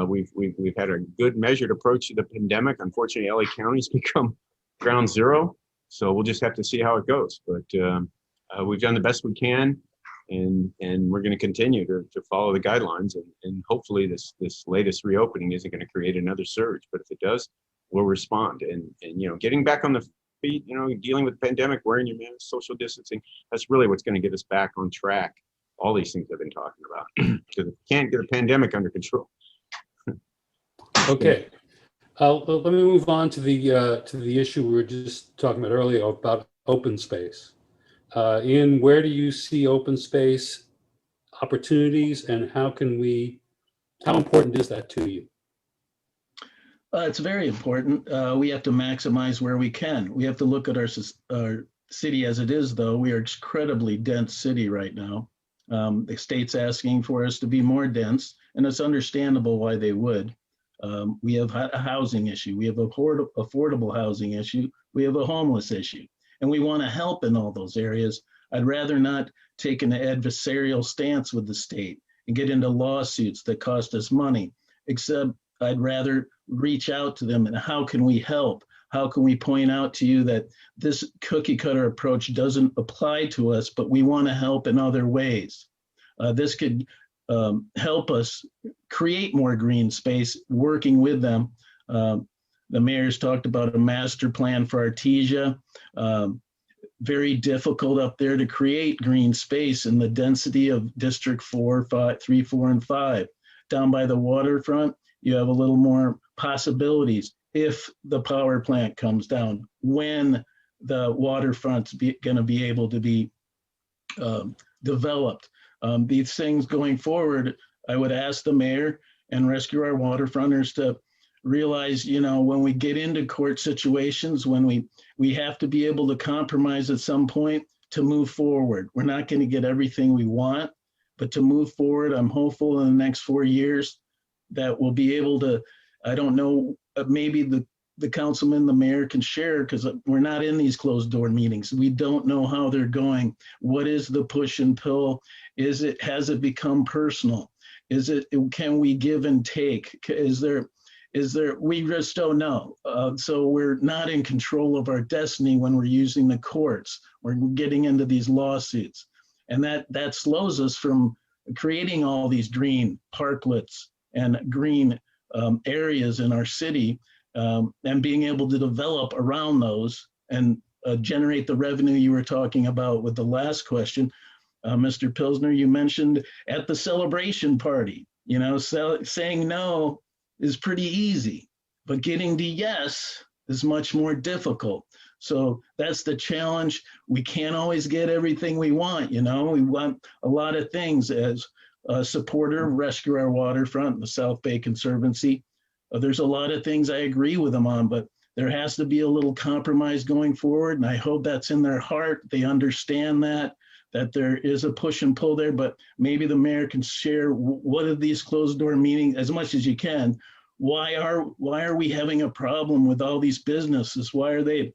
We've had a good measured approach to the pandemic. Unfortunately, LA County's become ground zero. So we'll just have to see how it goes. But we've done the best we can. And we're going to continue to follow the guidelines, and hopefully this latest reopening isn't going to create another surge. But if it does, we'll respond. And getting back on the feet, dealing with the pandemic, wearing your mask, social distancing, that's really what's going to get us back on track. All these things I've been talking about, because we can't get a pandemic under control. Okay. Let me move on to the issue we were just talking about earlier about open space. Ian, where do you see open space opportunities, and how important is that to you? It's very important. We have to maximize where we can. We have to look at our city as it is, though. We are an incredibly dense city right now. The state's asking for us to be more dense, and it's understandable why they would. We have a housing issue. We have an affordable housing issue. We have a homeless issue. And we want to help in all those areas. I'd rather not take an adversarial stance with the state and get into lawsuits that cost us money, except I'd rather reach out to them and how can we help? How can we point out to you that this cookie cutter approach doesn't apply to us, but we want to help in other ways? This could help us create more green space working with them. The mayor's talked about a master plan for Artesia. Very difficult up there to create green space in the density of District 4, 3, 4, and 5. Down by the waterfront, you have a little more possibilities if the power plant comes down, when the waterfront's going to be able to be developed. These things going forward, I would ask the mayor and Rescue Our Waterfronters to realize, when we get into court situations, when we have to be able to compromise at some point to move forward. We're not going to get everything we want, but to move forward, I'm hopeful in the next 4 years that we'll be able to, I don't know, maybe the councilman, the mayor can share, because we're not in these closed door meetings. We don't know how they're going. What is the push and pull? Has it become personal? Can we give and take? We just don't know. So we're not in control of our destiny when we're using the courts. We're getting into these lawsuits. And that slows us from creating all these green parklets and green areas in our city, and being able to develop around those and generate the revenue you were talking about with the last question. Mr. Pilsner, you mentioned at the celebration party, saying no is pretty easy. but getting to yes is much more difficult. So that's the challenge. We can't always get everything we want, you know. We want a lot of things. As a supporter of Rescue Our Waterfront, the South Bay Conservancy, there's a lot of things I agree with them on, but there has to be a little compromise going forward. And I hope that's in their heart. They understand that there is a push and pull there, but maybe the mayor can share what are these closed door meetings, as much as you can. Why are we having a problem with all these businesses? Why are they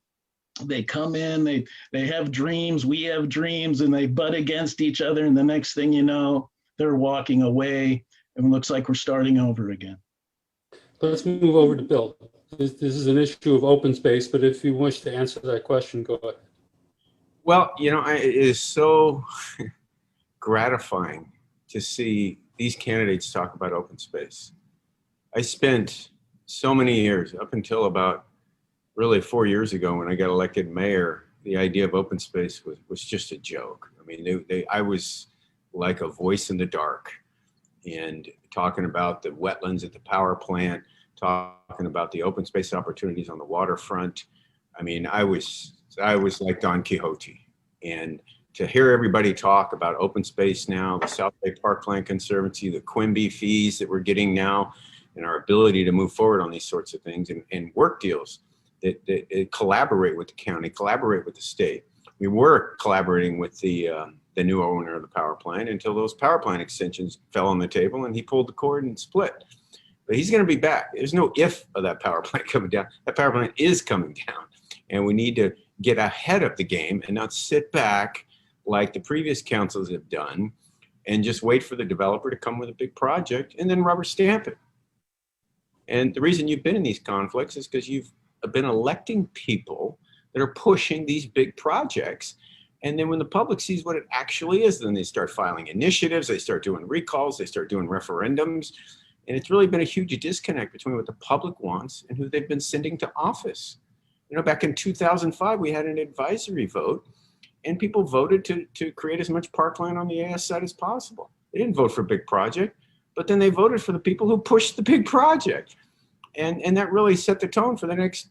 come in, they have dreams, we have dreams, and they butt against each other, and the next thing you know, they're walking away, and it looks like we're starting over again. Let's move over to Bill. This is an issue of open space, but if you wish to answer that question, go ahead. Well, you know, it is so gratifying to see these candidates talk about open space. I spent so many years, up until about really 4 years ago when I got elected mayor, the idea of open space was just a joke. I mean, I was like a voice in the dark, and talking about the wetlands at the power plant, talking about the open space opportunities on the waterfront. I mean, I was like Don Quixote. And to hear everybody talk about open space now, the South Bay Parkland Conservancy, the Quimby fees that we're getting now, and our ability to move forward on these sorts of things, and work deals that collaborate with the county, collaborate with the state. We were collaborating with the new owner of the power plant until those power plant extensions fell on the table and he pulled the cord and split. But he's going to be back. There's no if of that power plant coming down. That power plant is coming down, and we need to get ahead of the game and not sit back like the previous councils have done and just wait for the developer to come with a big project and then rubber stamp it. And the reason you've been in these conflicts is because you've been electing people that are pushing these big projects. And then when the public sees what it actually is, then they start filing initiatives, they start doing recalls, they start doing referendums. And it's really been a huge disconnect between what the public wants and who they've been sending to office. You know, back in 2005, we had an advisory vote, and people voted to create as much parkland on the AS side as possible. They didn't vote for a big project, but then they voted for the people who pushed the big project. And that really set the tone for the next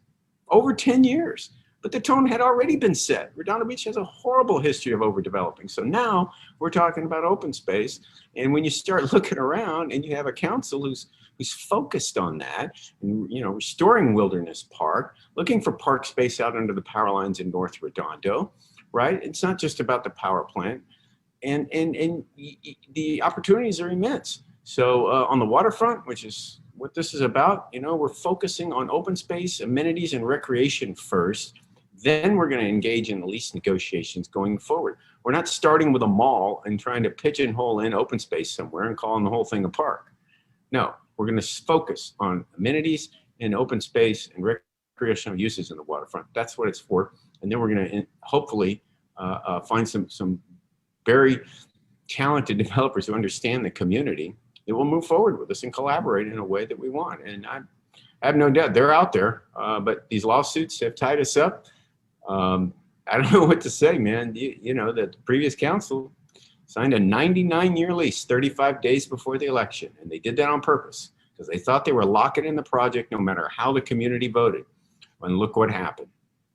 over 10 years. But the tone had already been set. Redondo Beach has a horrible history of overdeveloping. So now we're talking about open space. And when you start looking around and you have a council who's focused on that, and, you know, restoring Wilderness Park, looking for park space out under the power lines in North Redondo, right? It's not just about the power plant. And the opportunities are immense. So on the waterfront, which is what this is about, you know, we're focusing on open space, amenities, and recreation first. Then we're going to engage in the lease negotiations going forward. We're not starting with a mall and trying to pigeonhole in open space somewhere and calling the whole thing a park. No, we're going to focus on amenities and open space and recreational uses in the waterfront. That's what it's for. And then we're going to hopefully find some very talented developers who understand the community that will move forward with us and collaborate in a way that we want. And I have no doubt they're out there, but these lawsuits have tied us up. I don't know what to say, man. You know, the previous council signed a 99-year lease 35 days before the election. And they did that on purpose because they thought they were locking in the project no matter how the community voted. And look what happened.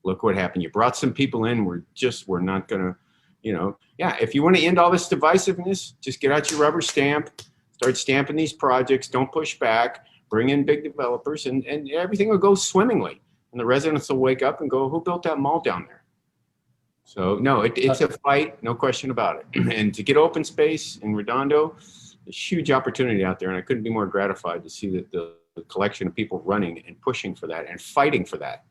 Look what happened. You brought some people in. We're not going to, you know, yeah, if you want to end all this divisiveness, just get out your rubber stamp, start stamping these projects, don't push back, bring in big developers, and everything will go swimmingly. And the residents will wake up and go, who built that mall down there? So no, it's a fight, no question about it. And to get open space in Redondo, there's huge opportunity out there. And I couldn't be more gratified to see that the collection of people running and pushing for that and fighting for that.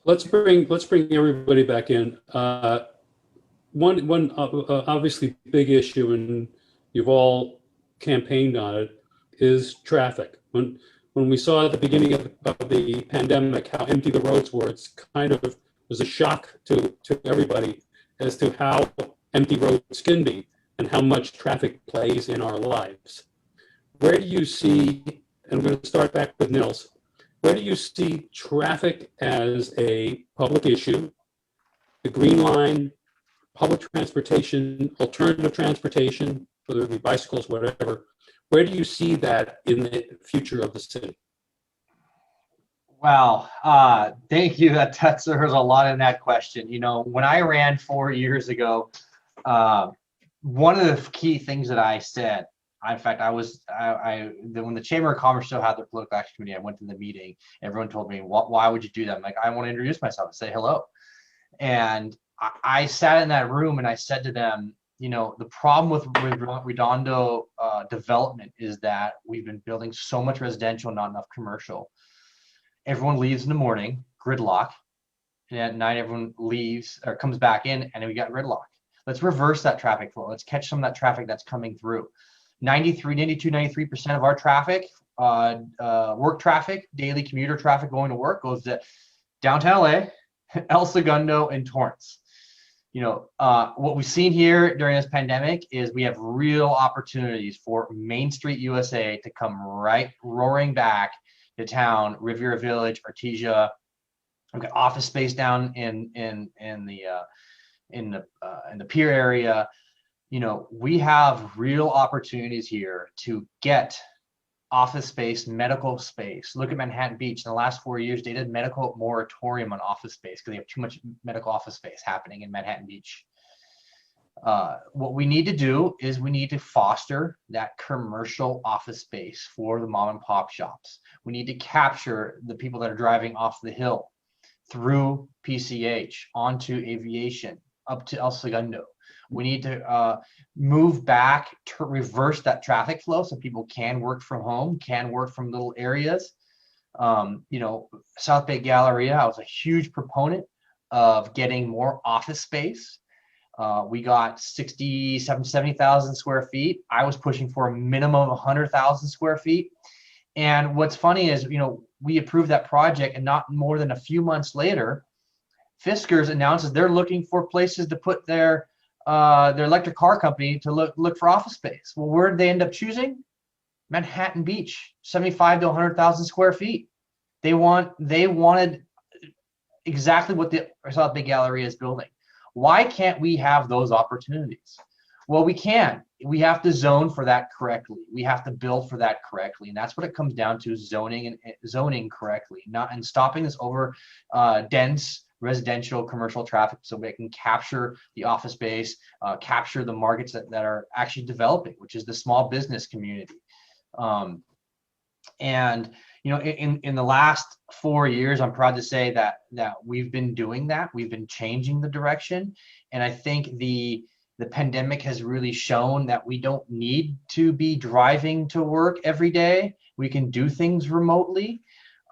Let's bring everybody back in. One obviously big issue, and you've all campaigned on it, is traffic. When we saw at the beginning of the pandemic how empty the roads were, it's kind of was a shock to everybody as to how empty roads can be and how much traffic plays in our lives. Where do you see, and I'm going to start back with Nils, where do you see traffic as a public issue, the Green Line, public transportation, alternative transportation, whether it be bicycles, whatever? Where do you see that in the future of the city? Wow. Thank you. There's a lot in that question. You know, when I ran 4 years ago, one of the key things that I said, in fact, when the Chamber of Commerce still had their political action committee, I went to the meeting. Everyone told me, why would you do that? I'm like, I want to introduce myself and say hello. And I sat in that room and I said to them, you know, the problem with Redondo development is that we've been building so much residential, not enough commercial. Everyone leaves in the morning, gridlock, and at night everyone leaves or comes back in and we got gridlock. Let's reverse that traffic flow. Let's catch some of that traffic that's coming through. 93% of our traffic, work traffic, daily commuter traffic going to work goes to downtown LA, El Segundo, and Torrance. You know, what we've seen here during this pandemic is we have real opportunities for Main Street USA to come right roaring back to town, Riviera Village, Artesia. We've got office space down in the pier area. You know, we have real opportunities here to get office space, medical space. Look at Manhattan Beach. In the last 4 years, they did medical moratorium on office space because they have too much medical office space happening in Manhattan Beach. What we need to do is we need to foster that commercial office space for the mom and pop shops. We need to capture the people that are driving off the hill through PCH onto aviation up to El Segundo. We need to move back to reverse that traffic flow so people can work from home, can work from little areas. You know, South Bay Galleria, I was a huge proponent of getting more office space. We got 70,000 square feet. I was pushing for a minimum of 100,000 square feet. And what's funny is, you know, we approved that project and not more than a few months later, Fiskars announces they're looking for places to put their electric car company to look for office space. Well, where did they end up choosing? Manhattan Beach, 75 to 100,000 square feet. They wanted exactly what the South Bay Galleria is building. Why can't we have those opportunities? Well, we can. We have to zone for that correctly. We have to build for that correctly, and that's what it comes down to: zoning correctly, and stopping this over dense residential commercial traffic, so we can capture the office space, capture the markets that are actually developing, which is the small business community. And you know, in the last 4 years, I'm proud to say that we've been doing that. We've been changing the direction, and I think the pandemic has really shown that we don't need to be driving to work every day. We can do things remotely.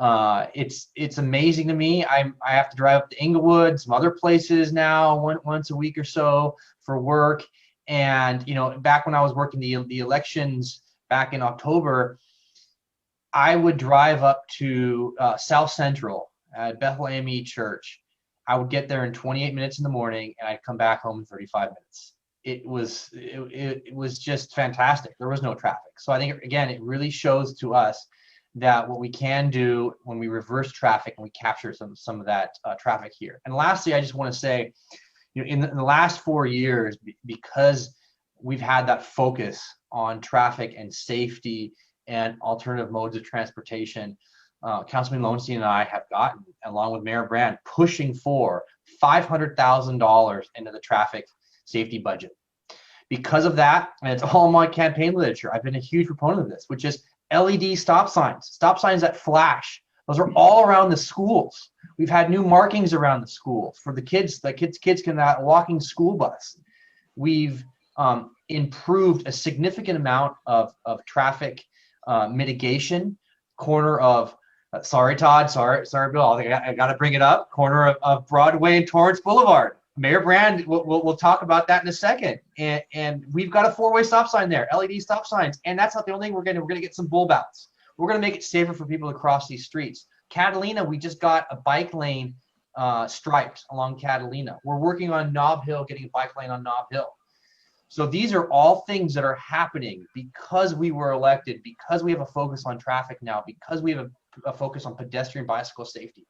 It's amazing to me. I have to drive up to Inglewood, some other places now, once a week or so for work. And you know, back when I was working the elections back in October, I would drive up to South Central at Bethel AME Church. I would get there in 28 minutes in the morning, and I'd come back home in 35 minutes. It was just fantastic. There was no traffic. So I think, again, it really shows to us that what we can do when we reverse traffic and we capture some of that traffic here. And lastly, I just want to say, you know, in the last 4 years, because we've had that focus on traffic and safety and alternative modes of transportation, Councilman Lowenstein and I have gotten, along with Mayor Brand, pushing for $500,000 into the traffic safety budget. Because of that, and it's all in my campaign literature, I've been a huge proponent of this, which is LED stop signs that flash. Those are all around the schools. We've had new markings around the schools for the kids. The kids can walking school bus. We've improved a significant amount of traffic mitigation. Corner of sorry Todd, sorry Bill, I got to bring it up. Corner of Broadway and Torrance Boulevard. Mayor Brand, we'll talk about that in a second. And we've got a 4-way stop sign there, LED stop signs. And that's not the only thing. We're gonna get some bulb outs. We're gonna make it safer for people to cross these streets. Catalina, we just got a bike lane striped along Catalina. We're working on Nob Hill, getting a bike lane on Nob Hill. So these are all things that are happening because we were elected, because we have a focus on traffic now, because we have a focus on pedestrian bicycle safety,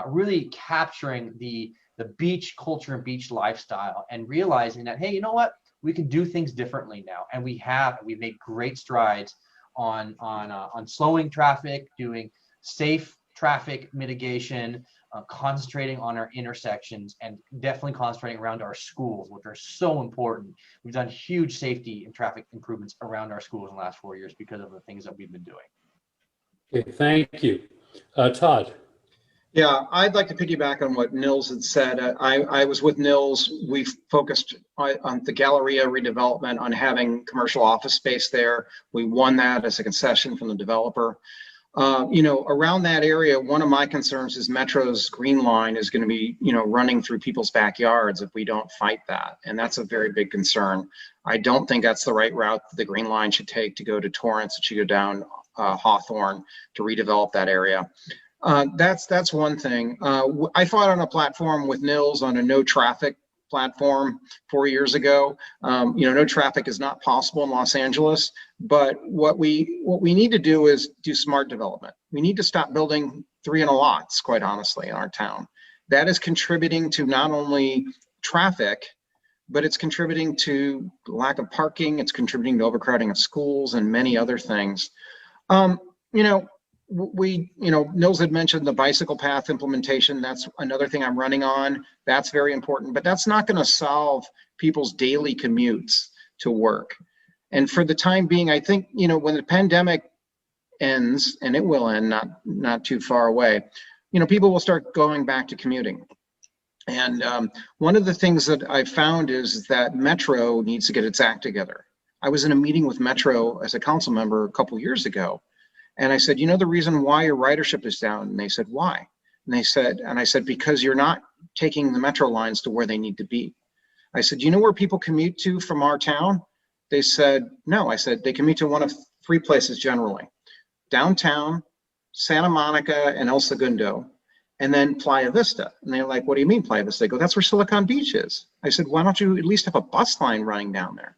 really capturing the beach culture and beach lifestyle, and realizing that, hey, you know what, we can do things differently now. And we've made great strides on slowing traffic, doing safe traffic mitigation, concentrating on our intersections, and definitely concentrating around our schools, which are so important. We've done huge safety and traffic improvements around our schools in the last 4 years because of the things that we've been doing. Okay, thank you. Todd? Yeah, I'd like to piggyback on what Nils had said. I was with Nils. We focused on the Galleria redevelopment, on having commercial office space there. We won that as a concession from the developer. Around that area, one of my concerns is Metro's Green Line is going to be, running through people's backyards if we don't fight that. And that's a very big concern. I don't think that's the right route that the Green Line should take to go to Torrance. It should go down Hawthorne to redevelop that area. That's one thing. I fought on a platform with Nils on a no traffic platform 4 years ago. No traffic is not possible in Los Angeles, but what we need to do is do smart development. We need to stop building 3 in a lots, quite honestly, in our town. That is contributing to not only traffic, but it's contributing to lack of parking. It's contributing to overcrowding of schools and many other things. Nils had mentioned the bicycle path implementation. That's another thing I'm running on. That's very important, but that's not going to solve people's daily commutes to work. And for the time being, I think, when the pandemic ends, and it will end not too far away, people will start going back to commuting. And one of the things that I found is that Metro needs to get its act together. I was in a meeting with Metro as a council member a couple years ago. And I said, the reason why your ridership is down? And they said, why? And I said, because you're not taking the Metro lines to where they need to be. I said, do you know where people commute to from our town? They said, no. I said, they commute to one of 3 places generally: downtown, Santa Monica, and El Segundo, and then Playa Vista. And they're like, what do you mean Playa Vista? They go, that's where Silicon Beach is. I said, why don't you at least have a bus line running down there?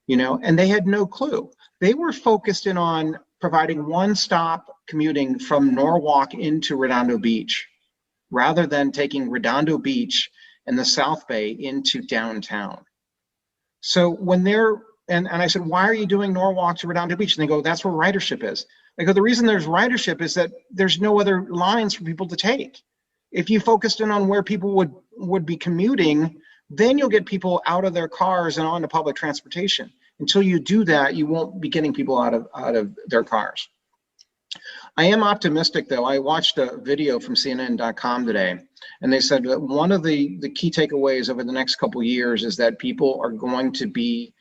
And they had no clue. They were focused in on providing one-stop commuting from Norwalk into Redondo Beach, rather than taking Redondo Beach and the South Bay into downtown. So when and I said, why are you doing Norwalk to Redondo Beach? And they go, that's where ridership is. I go, the reason there's ridership is that there's no other lines for people to take. If you focused in on where people would be commuting, then you'll get people out of their cars and onto public transportation. Until you do that, you won't be getting people out of their cars. I am optimistic, though. I watched a video from CNN.com today, and they said that one of the key takeaways over the next couple of years is that people are going to be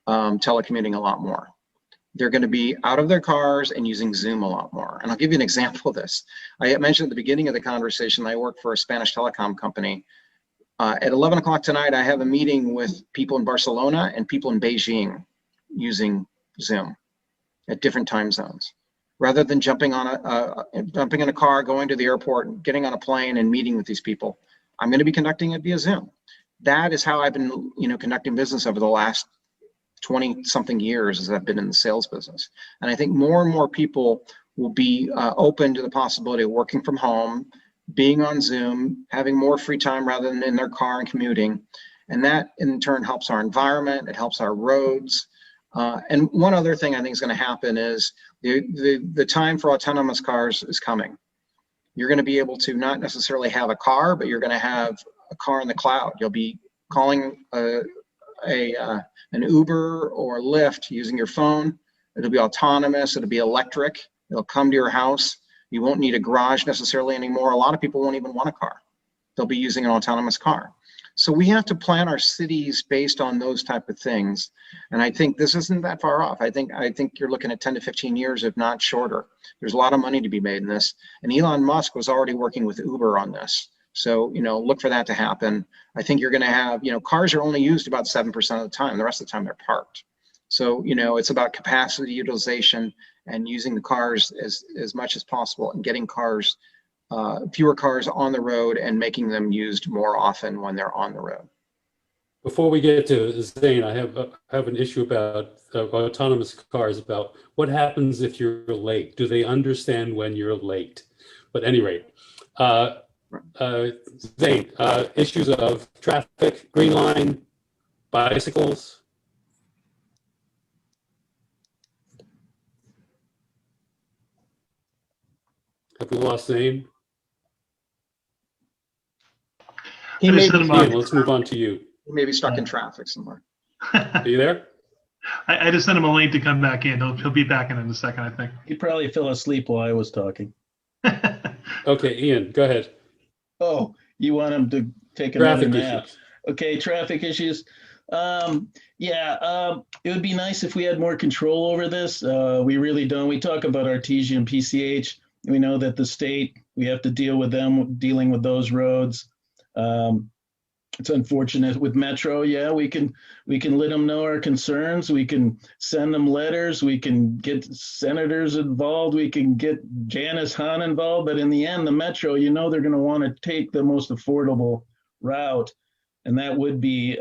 telecommuting a lot more. They're going to be out of their cars and using Zoom a lot more. And I'll give you an example of this. I mentioned at the beginning of the conversation, I work for a Spanish telecom company. At 11 o'clock tonight, I have a meeting with people in Barcelona and people in Beijing using Zoom at different time zones. Rather than jumping in a car, going to the airport, getting on a plane and meeting with these people, I'm going to be conducting it via Zoom. That is how I've been, conducting business over the last 20-something years as I've been in the sales business. And I think more and more people will be open to the possibility of working from home, being on Zoom, having more free time rather than in their car and commuting. And that in turn helps our environment, it helps our roads. And one other thing I think is going to happen is the time for autonomous cars is coming. You're going to be able to not necessarily have a car, but you're going to have a car in the cloud. You'll be calling an Uber or Lyft using your phone. It'll be autonomous, it'll be electric, it'll come to your house. You won't need a garage necessarily anymore. A lot of people won't even want a car. They'll be using an autonomous car. So we have to plan our cities based on those type of things. And I think this isn't that far off. I think you're looking at 10 to 15 years, if not shorter. There's a lot of money to be made in this. And Elon Musk was already working with Uber on this. So, look for that to happen. I think you're going to have, cars are only used about 7% of the time. The rest of the time they're parked. So, it's about capacity utilization and using the cars as much as possible and getting fewer cars on the road and making them used more often when they're on the road. Before we get to Zane, I have an issue about autonomous cars, about what happens if you're late. Do they understand when you're late? But at any rate, Zane, issues of traffic, green line, bicycles. Have we lost Zane? He I may just sent be, him on. Ian, let's move on to you. he may be stuck in traffic somewhere. Are you there? I just sent him a link to come back in. He'll be back in a second, I think. He probably fell asleep while I was talking. Okay, Ian, go ahead. Oh, you want him to take another Traffic nap? issues. Okay, traffic issues. It would be nice if we had more control over this. We really don't. We talk about Artesian PCH. We know that the state, we have to deal with them, dealing with those roads. It's unfortunate with Metro. Yeah, we can let them know our concerns. We can send them letters. We can get senators involved. We can get Janice Hahn involved. But in the end, the Metro, you know, they're going to want to take the most affordable route, and that would be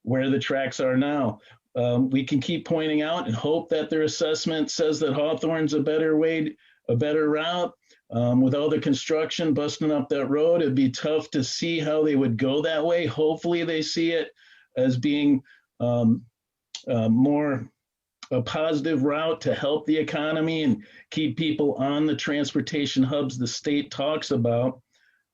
where the tracks are now. We can keep pointing out and hope that their assessment says that Hawthorne's a better route. With all the construction busting up that road, it'd be tough to see how they would go that way. Hopefully they see it as being more a positive route to help the economy and keep people on the transportation hubs the state talks about.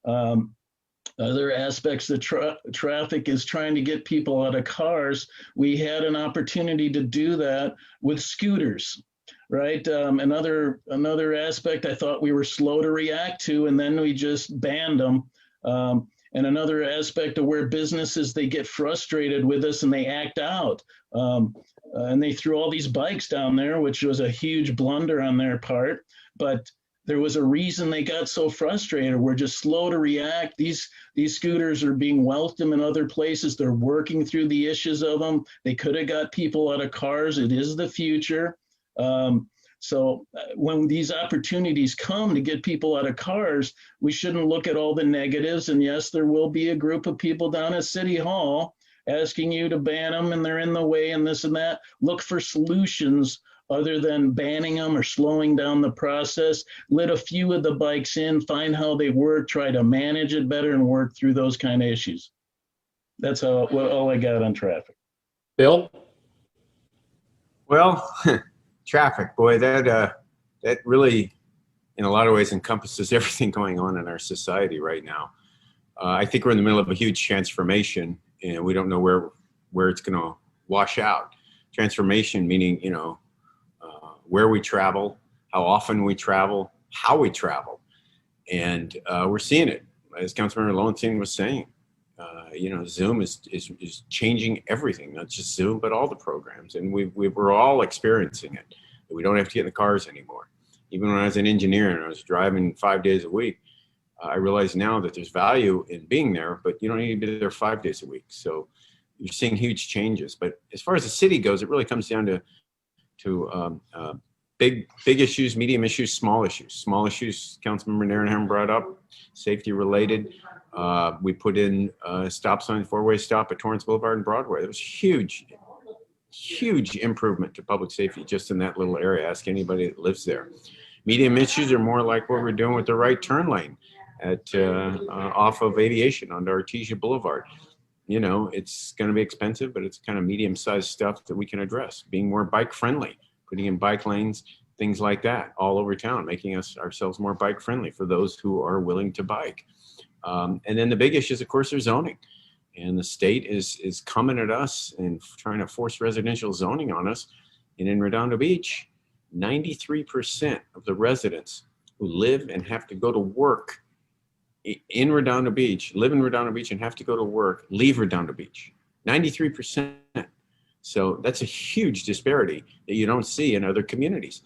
Other aspects of traffic is trying to get people out of cars. We had an opportunity to do that with scooters. Right. Another aspect I thought we were slow to react to, and then we just banned them. And another aspect of where businesses, they get frustrated with us and they act out. And they threw all these bikes down there, which was a huge blunder on their part. But there was a reason they got so frustrated. We're just slow to react. These scooters are being welcomed in other places. They're working through the issues of them. They could have got people out of cars. It is the future. So when these opportunities come to get people out of cars, we shouldn't look at all the negatives. And yes, there will be a group of people down at City Hall asking you to ban them and they're in the way and this and that. Look for solutions other than banning them or slowing down the process. Let a few of the bikes in, find how they work, try to manage it better and work through those kind of issues. That's all I got on traffic. Bill? Well, traffic, boy, that really, in a lot of ways, encompasses everything going on in our society right now. I think we're in the middle of a huge transformation, and we don't know where it's going to wash out. Transformation meaning, where we travel, how often we travel, how we travel, and we're seeing it, as Councilmember Lowenstein was saying. Zoom is changing everything, not just Zoom, but all the programs. And we're all experiencing it. We don't have to get in the cars anymore. Even when I was an engineer and I was driving 5 days a week, I realize now that there's value in being there, but you don't need to be there 5 days a week. So you're seeing huge changes. But as far as the city goes, it really comes down to big issues, medium issues, small issues. Small issues, Councilmember Narenham brought up, safety related. We put in a stop sign, four-way stop at Torrance Boulevard and Broadway. It was huge improvement to public safety just in that little area. Ask anybody that lives there. Medium issues are more like what we're doing with the right turn lane at off of Aviation onto Artesia Boulevard. It's going to be expensive, but it's kind of medium-sized stuff that we can address. Being more bike friendly, putting in bike lanes, things like that all over town, making ourselves more bike friendly for those who are willing to bike. And then the big issues, of course, are zoning. And the state is coming at us and trying to force residential zoning on us. And in Redondo Beach, 93% of the residents who live and have to go to work in Redondo Beach, live in Redondo Beach and have to go to work, leave Redondo Beach. 93%. So that's a huge disparity that you don't see in other communities.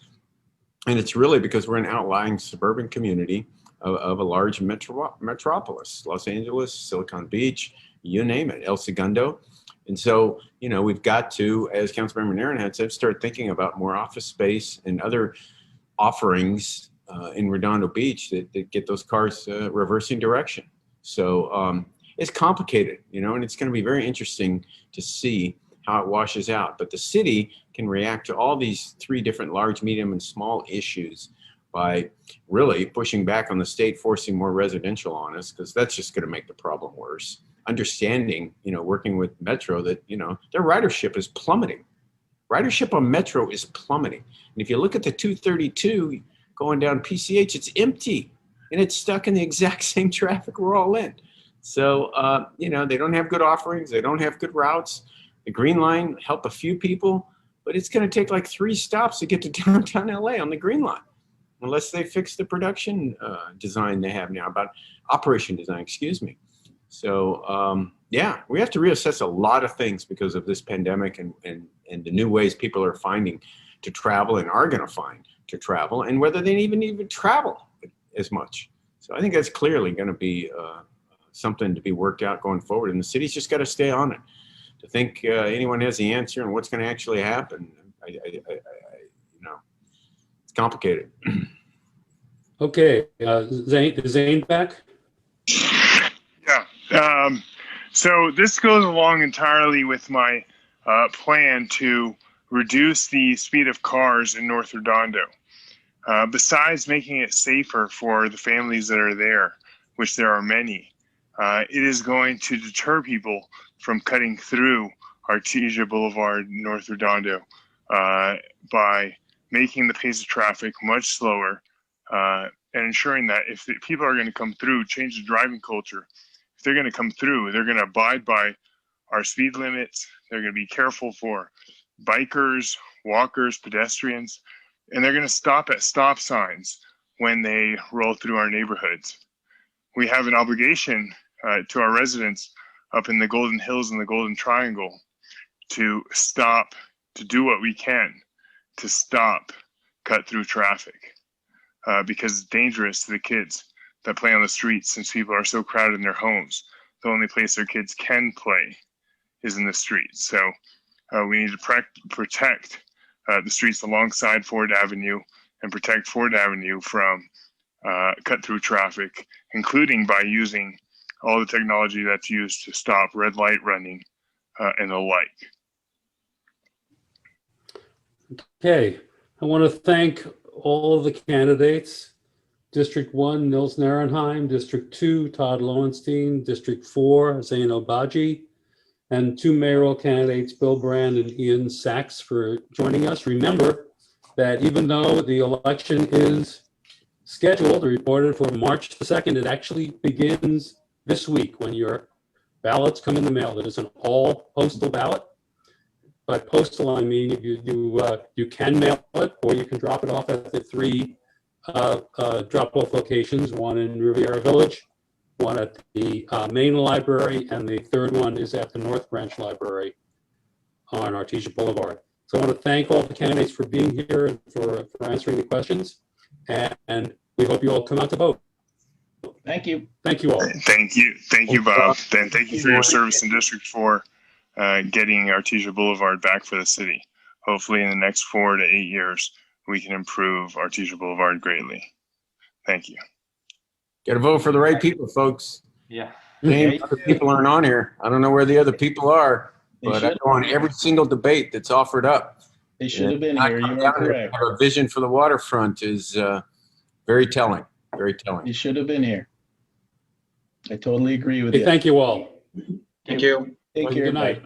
And it's really because we're an outlying suburban community of a large metropolis, Los Angeles, Silicon Beach, you name it, El Segundo. And so, we've got to, as Councilmember Naren had said, start thinking about more office space and other offerings in Redondo Beach that get those cars reversing direction. So it's complicated, and it's going to be very interesting to see how it washes out. But the city can react to all these three different large, medium, and small issues by really pushing back on the state, forcing more residential on us, because that's just going to make the problem worse. Understanding, working with Metro that, their ridership is plummeting. Ridership on Metro is plummeting. And if you look at the 232, going down PCH, it's empty and it's stuck in the exact same traffic we're all in. So, you know, they don't have good offerings. They don't have good routes. The Green Line helped a few people, but it's going to take like 3 stops to get to downtown LA on the Green Line, unless they fix the production design they have now, about operation design, excuse me. So, yeah, we have to reassess a lot of things because of this pandemic and the new ways people are finding to travel and are going to find to travel, and whether they even travel as much. So I think that's clearly going to be something to be worked out going forward, and the city's just got to stay on it. To think anyone has the answer and what's going to actually happen, you know, it's complicated. Okay, Zane back? Yeah. So this goes along entirely with my plan to reduce the speed of cars in North Redondo. Besides making it safer for the families that are there, which there are many, it is going to deter people from cutting through Artesia Boulevard, North Redondo, by making the pace of traffic much slower and ensuring that if people are going to come through, change the driving culture. If they're going to come through, they're going to abide by our speed limits. They're going to be careful for bikers, walkers, pedestrians, and they're going to stop at stop signs when they roll through our neighborhoods. We have an obligation to our residents up in the Golden Hills and the Golden Triangle to stop, to do what we can to stop cut through traffic because it's dangerous to the kids that play on the streets since people are so crowded in their homes. The only place their kids can play is in the streets. So we need to protect the streets alongside Ford Avenue and protect Ford Avenue from cut through traffic, including by using all the technology that's used to stop red light running and the like. Okay, I want to thank all of the candidates. District 1, Nils Narenheim, District 2, Todd Lowenstein, District 4, Zain Obaji, and 2 mayoral candidates, Bill Brand and Ian Sachs, for joining us. Remember that even though the election is scheduled or reported for March the 2nd, it actually begins this week when your ballots come in the mail. It is an all postal ballot. By postal, I mean you can mail it or you can drop it off at the 3 drop-off locations, one in Riviera Village, one at the main library, and the 3rd one is at the North Branch Library on Artesia Boulevard. So I want to thank all the candidates for being here and for answering the questions, and we hope you all come out to vote. Thank you. Thank you all. Thank you, Bob. And thank you for your service in District 4, getting Artesia Boulevard back for the city. Hopefully in the next 4 to 8 years, we can improve Artesia Boulevard greatly. Thank you. Got to vote for the right people, folks. Yeah. James, other people aren't on here. I don't know where the other people are, They but I should- go on every single debate that's offered up. They should have been I here. come You down are here to correct. have a vision for the waterfront is very telling. Very telling. You should have been here. I totally agree with you. Hey, thank you all. Thank you. Take care. Good night.